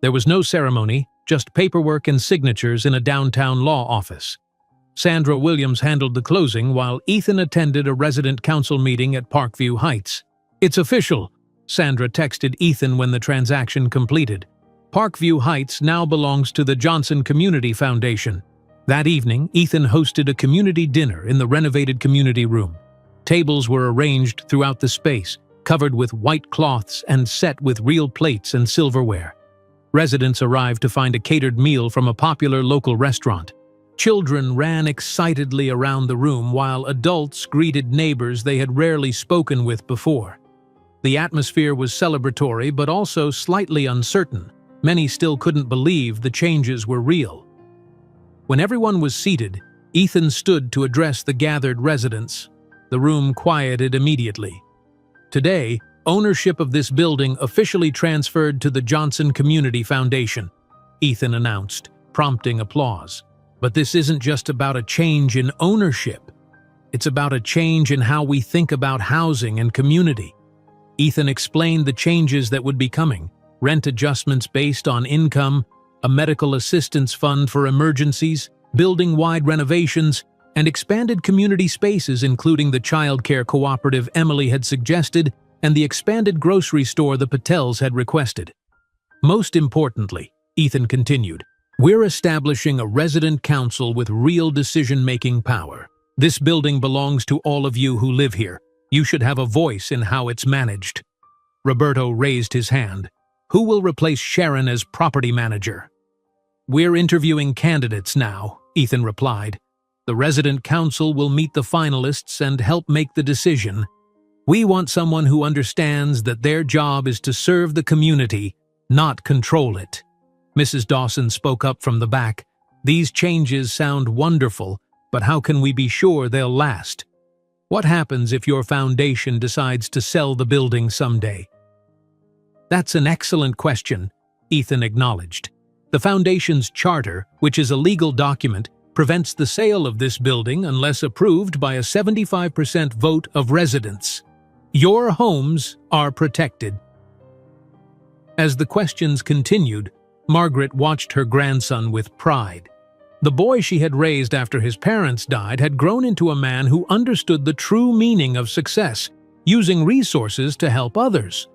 There was no ceremony, just paperwork and signatures in a downtown law office. Sandra Williams handled the closing while Ethan attended a resident council meeting at Parkview Heights. "It's official," Sandra texted Ethan when the transaction completed. "Parkview Heights now belongs to the Johnson Community Foundation." That evening, Ethan hosted a community dinner in the renovated community room. Tables were arranged throughout the space, covered with white cloths and set with real plates and silverware. Residents arrived to find a catered meal from a popular local restaurant. Children ran excitedly around the room while adults greeted neighbors they had rarely spoken with before. The atmosphere was celebratory but also slightly uncertain. Many still couldn't believe the changes were real. When everyone was seated, Ethan stood to address the gathered residents. The room quieted immediately. "Today, ownership of this building officially transferred to the Johnson Community Foundation," Ethan announced, prompting applause. "But this isn't just about a change in ownership. It's about a change in how we think about housing and community." Ethan explained the changes that would be coming: rent adjustments based on income, a medical assistance fund for emergencies, building-wide renovations, and expanded community spaces including the childcare cooperative Emily had suggested and the expanded grocery store the Patels had requested. "Most importantly," Ethan continued, "we're establishing a resident council with real decision-making power. This building belongs to all of you who live here. You should have a voice in how it's managed." Roberto raised his hand. "Who will replace Sharon as property manager?" "We're interviewing candidates now," Ethan replied. "The resident council will meet the finalists and help make the decision. We want someone who understands that their job is to serve the community, not control it." Mrs. Dawson spoke up from the back. "These changes sound wonderful, but how can we be sure they'll last? What happens if your foundation decides to sell the building someday?" "That's an excellent question," Ethan acknowledged. "The foundation's charter, which is a legal document, prevents the sale of this building unless approved by a 75% vote of residents. Your homes are protected." As the questions continued, Margaret watched her grandson with pride. The boy she had raised after his parents died had grown into a man who understood the true meaning of success, using resources to help others.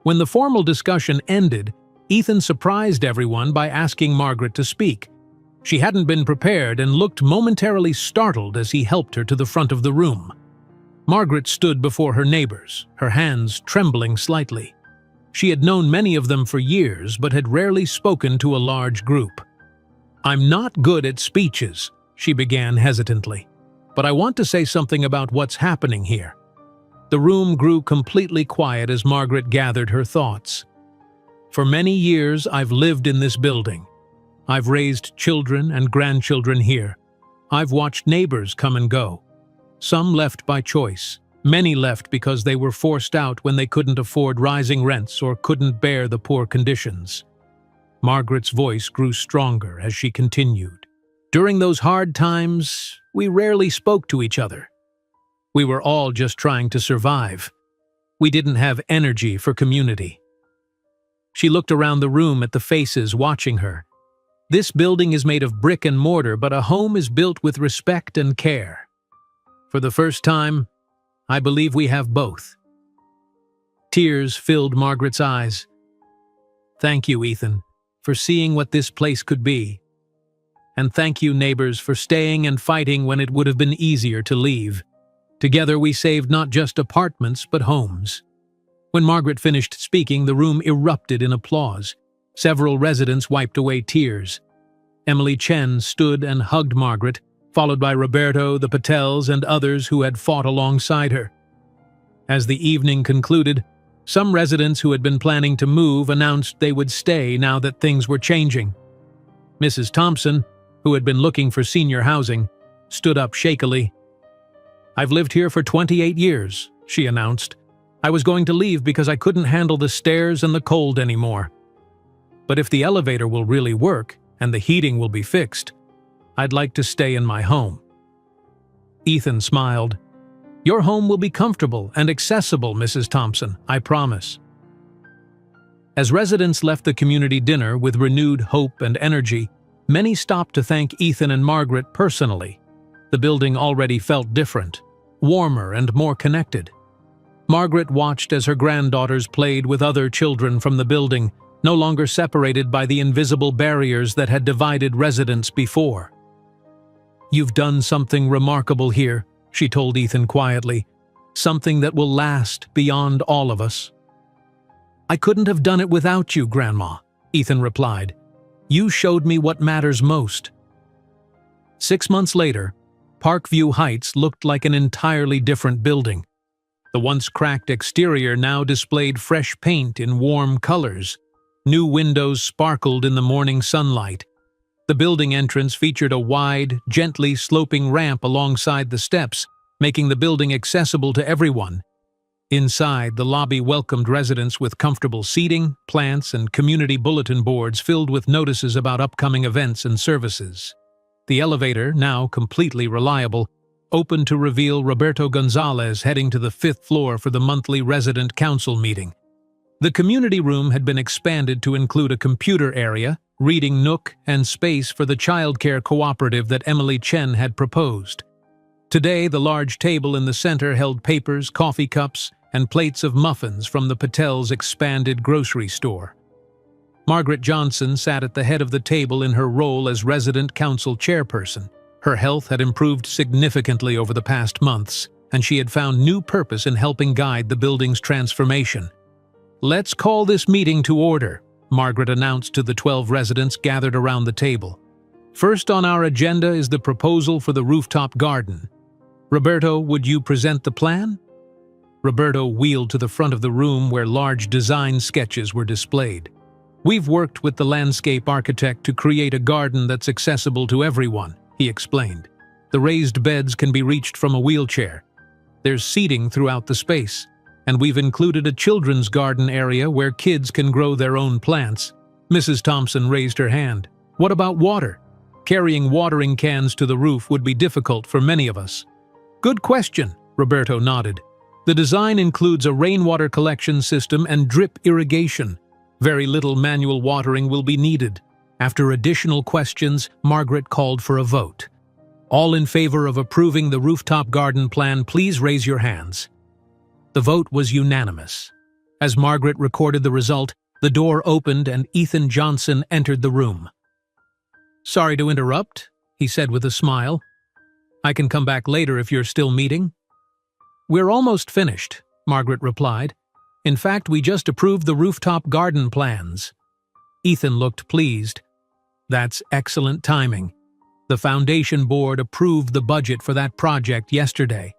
When the formal discussion ended, Ethan surprised everyone by asking Margaret to speak. She hadn't been prepared and looked momentarily startled as he helped her to the front of the room. Margaret stood before her neighbors, her hands trembling slightly. She had known many of them for years, but had rarely spoken to a large group. "I'm not good at speeches," she began hesitantly, "but I want to say something about what's happening here." The room grew completely quiet as Margaret gathered her thoughts. "For many years, I've lived in this building. I've raised children and grandchildren here. I've watched neighbors come and go. Some left by choice. Many left because they were forced out when they couldn't afford rising rents or couldn't bear the poor conditions." Margaret's voice grew stronger as she continued. "During those hard times, we rarely spoke to each other. We were all just trying to survive. We didn't have energy for community." She looked around the room at the faces watching her. "This building is made of brick and mortar, but a home is built with respect and care. For the first time, I believe we have both." Tears filled Margaret's eyes. "Thank you, Ethan, for seeing what this place could be. And thank you, neighbors, for staying and fighting when it would have been easier to leave. Together we saved not just apartments, but homes." When Margaret finished speaking, the room erupted in applause. Several residents wiped away tears. Emily Chen stood and hugged Margaret, followed by Roberto, the Patels, and others who had fought alongside her. As the evening concluded, some residents who had been planning to move announced they would stay now that things were changing. Mrs. Thompson, who had been looking for senior housing, stood up shakily. "I've lived here for 28 years, she announced. "I was going to leave because I couldn't handle the stairs and the cold anymore. But if the elevator will really work and the heating will be fixed, I'd like to stay in my home." Ethan smiled. "Your home will be comfortable and accessible, Mrs. Thompson, I promise." As residents left the community dinner with renewed hope and energy, many stopped to thank Ethan and Margaret personally. The building already felt different, warmer and more connected. Margaret watched as her granddaughters played with other children from the building, no longer separated by the invisible barriers that had divided residents before. "You've done something remarkable here," she told Ethan quietly. "Something that will last beyond all of us." "I couldn't have done it without you, Grandma," Ethan replied. "You showed me what matters most." 6 months later, Parkview Heights looked like an entirely different building. The once cracked exterior now displayed fresh paint in warm colors. New windows sparkled in the morning sunlight. The building entrance featured a wide, gently sloping ramp alongside the steps, making the building accessible to everyone. Inside, the lobby welcomed residents with comfortable seating, plants, and community bulletin boards filled with notices about upcoming events and services. The elevator, now completely reliable, opened to reveal Roberto Gonzalez heading to the 5th floor for the monthly resident council meeting. The community room had been expanded to include a computer area, reading nook, and space for the childcare cooperative that Emily Chen had proposed. Today, the large table in the center held papers, coffee cups, and plates of muffins from the Patel's expanded grocery store. Margaret Johnson sat at the head of the table in her role as resident council chairperson. Her health had improved significantly over the past months, and she had found new purpose in helping guide the building's transformation. "Let's call this meeting to order," Margaret announced to the 12 residents gathered around the table. "First on our agenda is the proposal for the rooftop garden. Roberto, would you present the plan?" Roberto wheeled to the front of the room where large design sketches were displayed. "We've worked with the landscape architect to create a garden that's accessible to everyone," he explained. "The raised beds can be reached from a wheelchair. There's seating throughout the space, and we've included a children's garden area where kids can grow their own plants." Mrs. Thompson raised her hand. "What about water? Carrying watering cans to the roof would be difficult for many of us." "Good question," Roberto nodded. "The design includes a rainwater collection system and drip irrigation. Very little manual watering will be needed." After additional questions, Margaret called for a vote. "All in favor of approving the rooftop garden plan, please raise your hands." The vote was unanimous. As Margaret recorded the result, the door opened and Ethan Johnson entered the room. "Sorry to interrupt," he said with a smile. "I can come back later if you're still meeting." "We're almost finished," Margaret replied. "In fact, we just approved the rooftop garden plans." Ethan looked pleased. "That's excellent timing. The foundation board approved the budget for that project yesterday."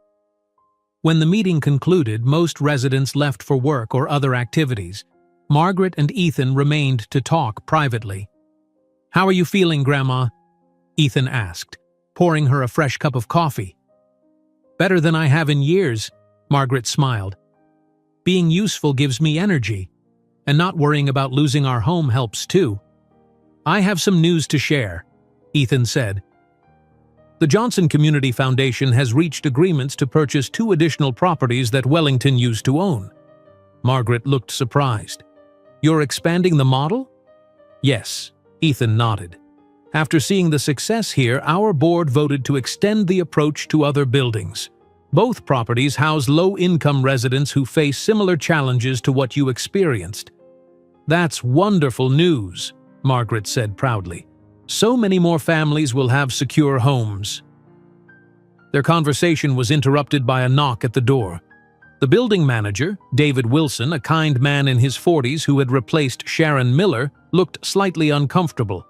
When the meeting concluded, most residents left for work or other activities. Margaret and Ethan remained to talk privately. "How are you feeling, Grandma?" Ethan asked, pouring her a fresh cup of coffee. "Better than I have in years," Margaret smiled. "Being useful gives me energy, and not worrying about losing our home helps too." "I have some news to share," Ethan said. "The Johnson Community Foundation has reached agreements to purchase 2 additional properties that Wellington used to own." Margaret looked surprised. "You're expanding the model?" "Yes," Ethan nodded. "After seeing the success here, our board voted to extend the approach to other buildings. Both properties house low-income residents who face similar challenges to what you experienced." "That's wonderful news," Margaret said proudly. "So many more families will have secure homes." Their conversation was interrupted by a knock at the door. The building manager, David Wilson, a kind man in his 40s who had replaced Sharon Miller, looked slightly uncomfortable.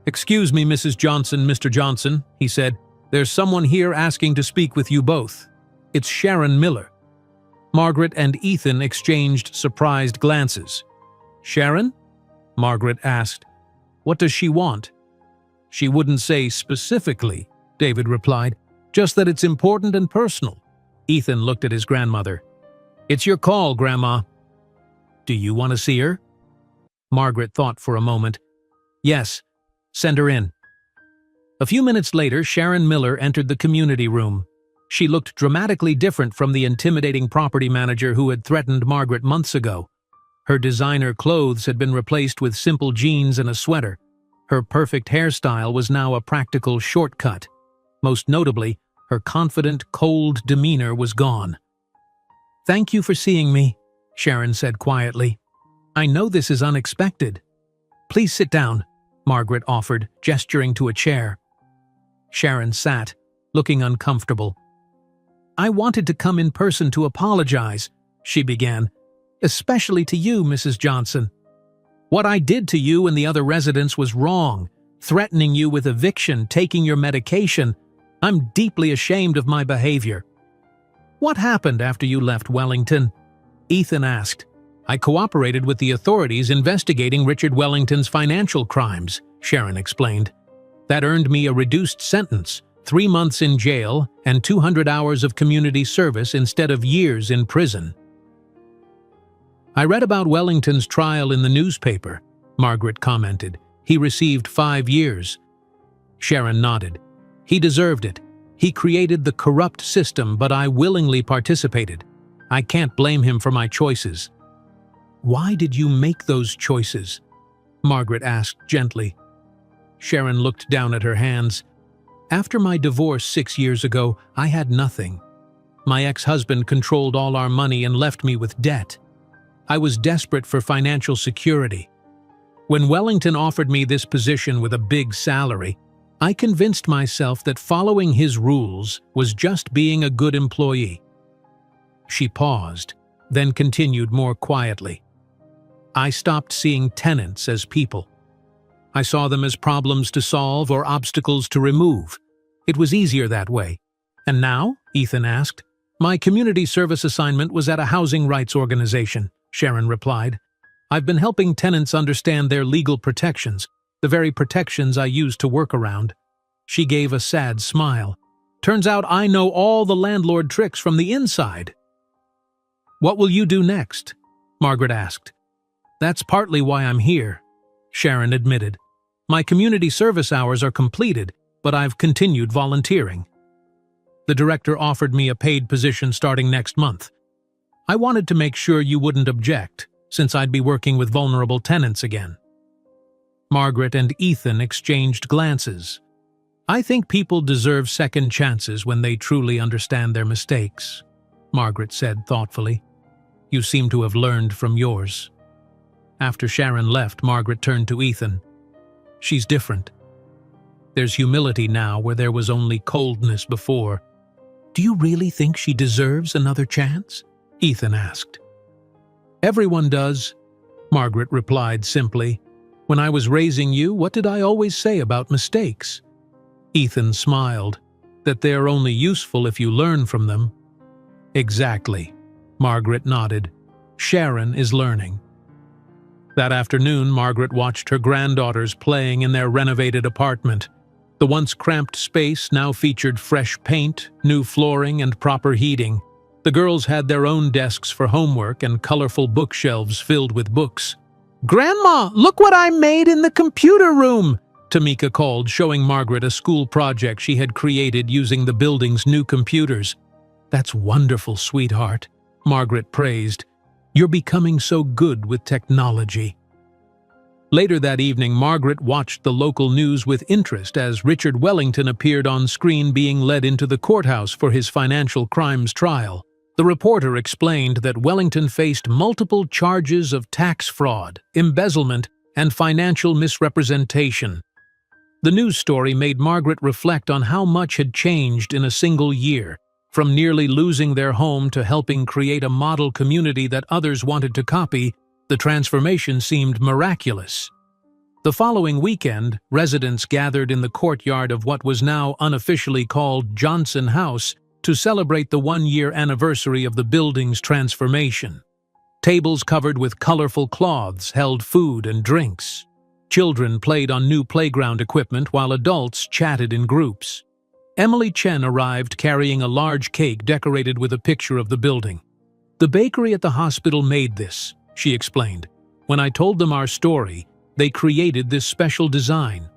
"Excuse me, Mrs. Johnson, Mr. Johnson," he said. "There's someone here asking to speak with you both. It's Sharon Miller." Margaret and Ethan exchanged surprised glances. "Sharon?" Margaret asked. "What does she want?" "She wouldn't say specifically," David replied, "just that it's important and personal." Ethan looked at his grandmother. "It's your call, Grandma." "Do you want to see her?" Margaret thought for a moment. "Yes, send her in." A few minutes later, Sharon Miller entered the community room. She looked dramatically different from the intimidating property manager who had threatened Margaret months ago. Her designer clothes had been replaced with simple jeans and a sweater. Her perfect hairstyle was now a practical shortcut. Most notably, her confident, cold demeanor was gone. "Thank you for seeing me," Sharon said quietly. "I know this is unexpected." "Please sit down," Margaret offered, gesturing to a chair. Sharon sat, looking uncomfortable. "I wanted to come in person to apologize," she began. "Especially to you, Mrs. Johnson. What I did to you and the other residents was wrong, threatening you with eviction, taking your medication. I'm deeply ashamed of my behavior." "What happened after you left Wellington?" Ethan asked. "I cooperated with the authorities investigating Richard Wellington's financial crimes," Sharon explained. "That earned me a reduced sentence, 3 months in jail and 200 hours of community service instead of years in prison." "I read about Wellington's trial in the newspaper," Margaret commented. "He received 5 years. Sharon nodded. "He deserved it. He created the corrupt system, but I willingly participated. I can't blame him for my choices." "Why did you make those choices?" Margaret asked gently. Sharon looked down at her hands. "After my divorce 6 years ago, I had nothing. My ex-husband controlled all our money and left me with debt. I was desperate for financial security. When Wellington offered me this position with a big salary, I convinced myself that following his rules was just being a good employee." She paused, then continued more quietly. "I stopped seeing tenants as people. I saw them as problems to solve or obstacles to remove. It was easier that way." "And now?" Ethan asked. "My community service assignment was at a housing rights organization," Sharon replied. "I've been helping tenants understand their legal protections, the very protections I used to work around." She gave a sad smile. "Turns out I know all the landlord tricks from the inside." "What will you do next?" Margaret asked. "That's partly why I'm here," Sharon admitted. "My community service hours are completed, but I've continued volunteering. The director offered me a paid position starting next month. I wanted to make sure you wouldn't object, since I'd be working with vulnerable tenants again." Margaret and Ethan exchanged glances. "I think people deserve second chances when they truly understand their mistakes," Margaret said thoughtfully. "You seem to have learned from yours." After Sharon left, Margaret turned to Ethan. "She's different. There's humility now where there was only coldness before. "Do you really think she deserves another chance?" Ethan asked. "Everyone does," Margaret replied simply. "When I was raising you, what did I always say about mistakes?" Ethan smiled. "That they are only useful if you learn from them." "Exactly," Margaret nodded. "Sharon is learning." That afternoon, Margaret watched her granddaughters playing in their renovated apartment. The once cramped space now featured fresh paint, new flooring, and proper heating. The girls had their own desks for homework and colorful bookshelves filled with books. "Grandma, look what I made in the computer room!" Tamika called, showing Margaret a school project she had created using the building's new computers. "That's wonderful, sweetheart," Margaret praised. "You're becoming so good with technology." Later that evening, Margaret watched the local news with interest as Richard Wellington appeared on screen being led into the courthouse for his financial crimes trial. The reporter explained that Wellington faced multiple charges of tax fraud, embezzlement, and financial misrepresentation. The news story made Margaret reflect on how much had changed in a single year, from nearly losing their home to helping create a model community that others wanted to copy. The transformation seemed miraculous. The following weekend, residents gathered in the courtyard of what was now unofficially called Johnson House to celebrate the one-year anniversary of the building's transformation. Tables covered with colorful cloths held food and drinks. Children played on new playground equipment while adults chatted in groups. Emily Chen arrived carrying a large cake decorated with a picture of the building. "The bakery at the hospital made this," she explained. "When I told them our story, they created this special design."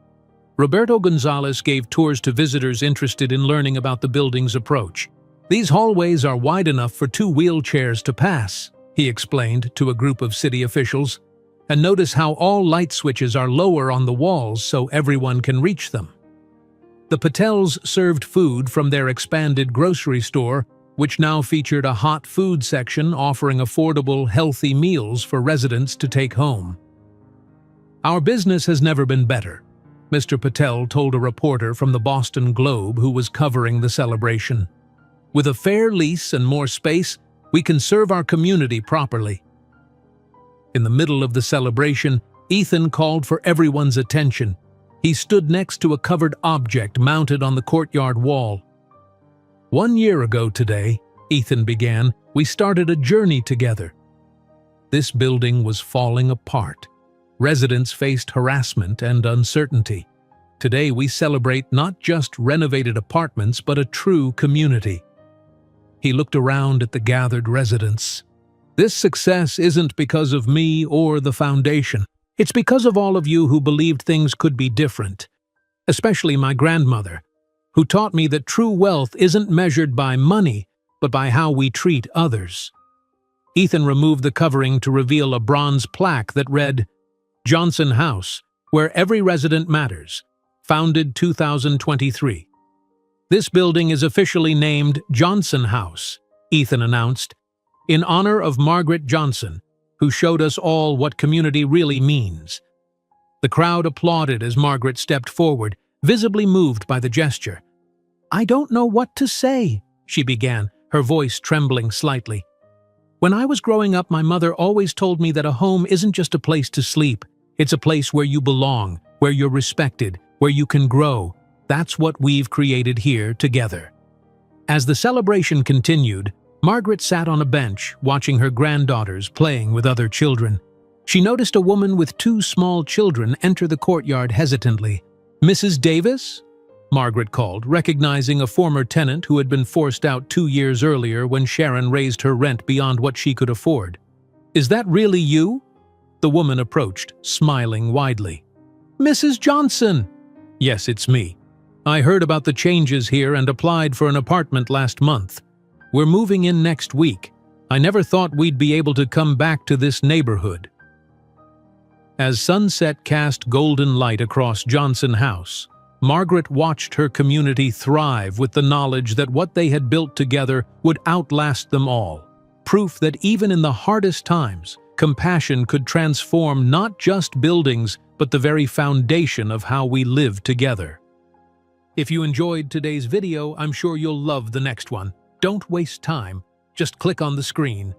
Roberto Gonzalez gave tours to visitors interested in learning about the building's approach. "These hallways are wide enough for 2 wheelchairs to pass," he explained to a group of city officials. "And notice how all light switches are lower on the walls so everyone can reach them." The Patels served food from their expanded grocery store, which now featured a hot food section offering affordable, healthy meals for residents to take home. "Our business has never been better," Mr. Patel told a reporter from the Boston Globe who was covering the celebration. "With a fair lease and more space, we can serve our community properly." In the middle of the celebration, Ethan called for everyone's attention. He stood next to a covered object mounted on the courtyard wall. "1 year ago today," Ethan began, "we started a journey together. This building was falling apart. Residents faced harassment and uncertainty. Today we celebrate not just renovated apartments but a true community." He looked around at the gathered residents. "This success isn't because of me or the foundation. It's because of all of you who believed things could be different. Especially my grandmother, who taught me that true wealth isn't measured by money, but by how we treat others." Ethan removed the covering to reveal a bronze plaque that read, "Johnson House, where every resident matters. Founded 2023. This building is officially named Johnson House," Ethan announced, "in honor of Margaret Johnson, who showed us all what community really means." The crowd applauded as Margaret stepped forward, visibly moved by the gesture. "I don't know what to say," she began, her voice trembling slightly. "When I was growing up, my mother always told me that a home isn't just a place to sleep. It's a place where you belong, where you're respected, where you can grow. That's what we've created here together." As the celebration continued, Margaret sat on a bench, watching her granddaughters playing with other children. She noticed a woman with 2 small children enter the courtyard hesitantly. "Mrs. Davis?" Margaret called, recognizing a former tenant who had been forced out 2 years earlier when Sharon raised her rent beyond what she could afford. "Is that really you?" The woman approached, smiling widely. "Mrs. Johnson!" "Yes, it's me. I heard about the changes here and applied for an apartment last month. We're moving in next week. I never thought we'd be able to come back to this neighborhood." As sunset cast golden light across Johnson House, Margaret watched her community thrive with the knowledge that what they had built together would outlast them all. Proof that even in the hardest times, compassion could transform not just buildings, but the very foundation of how we live together. If you enjoyed today's video, I'm sure you'll love the next one. Don't waste time. Just click on the screen.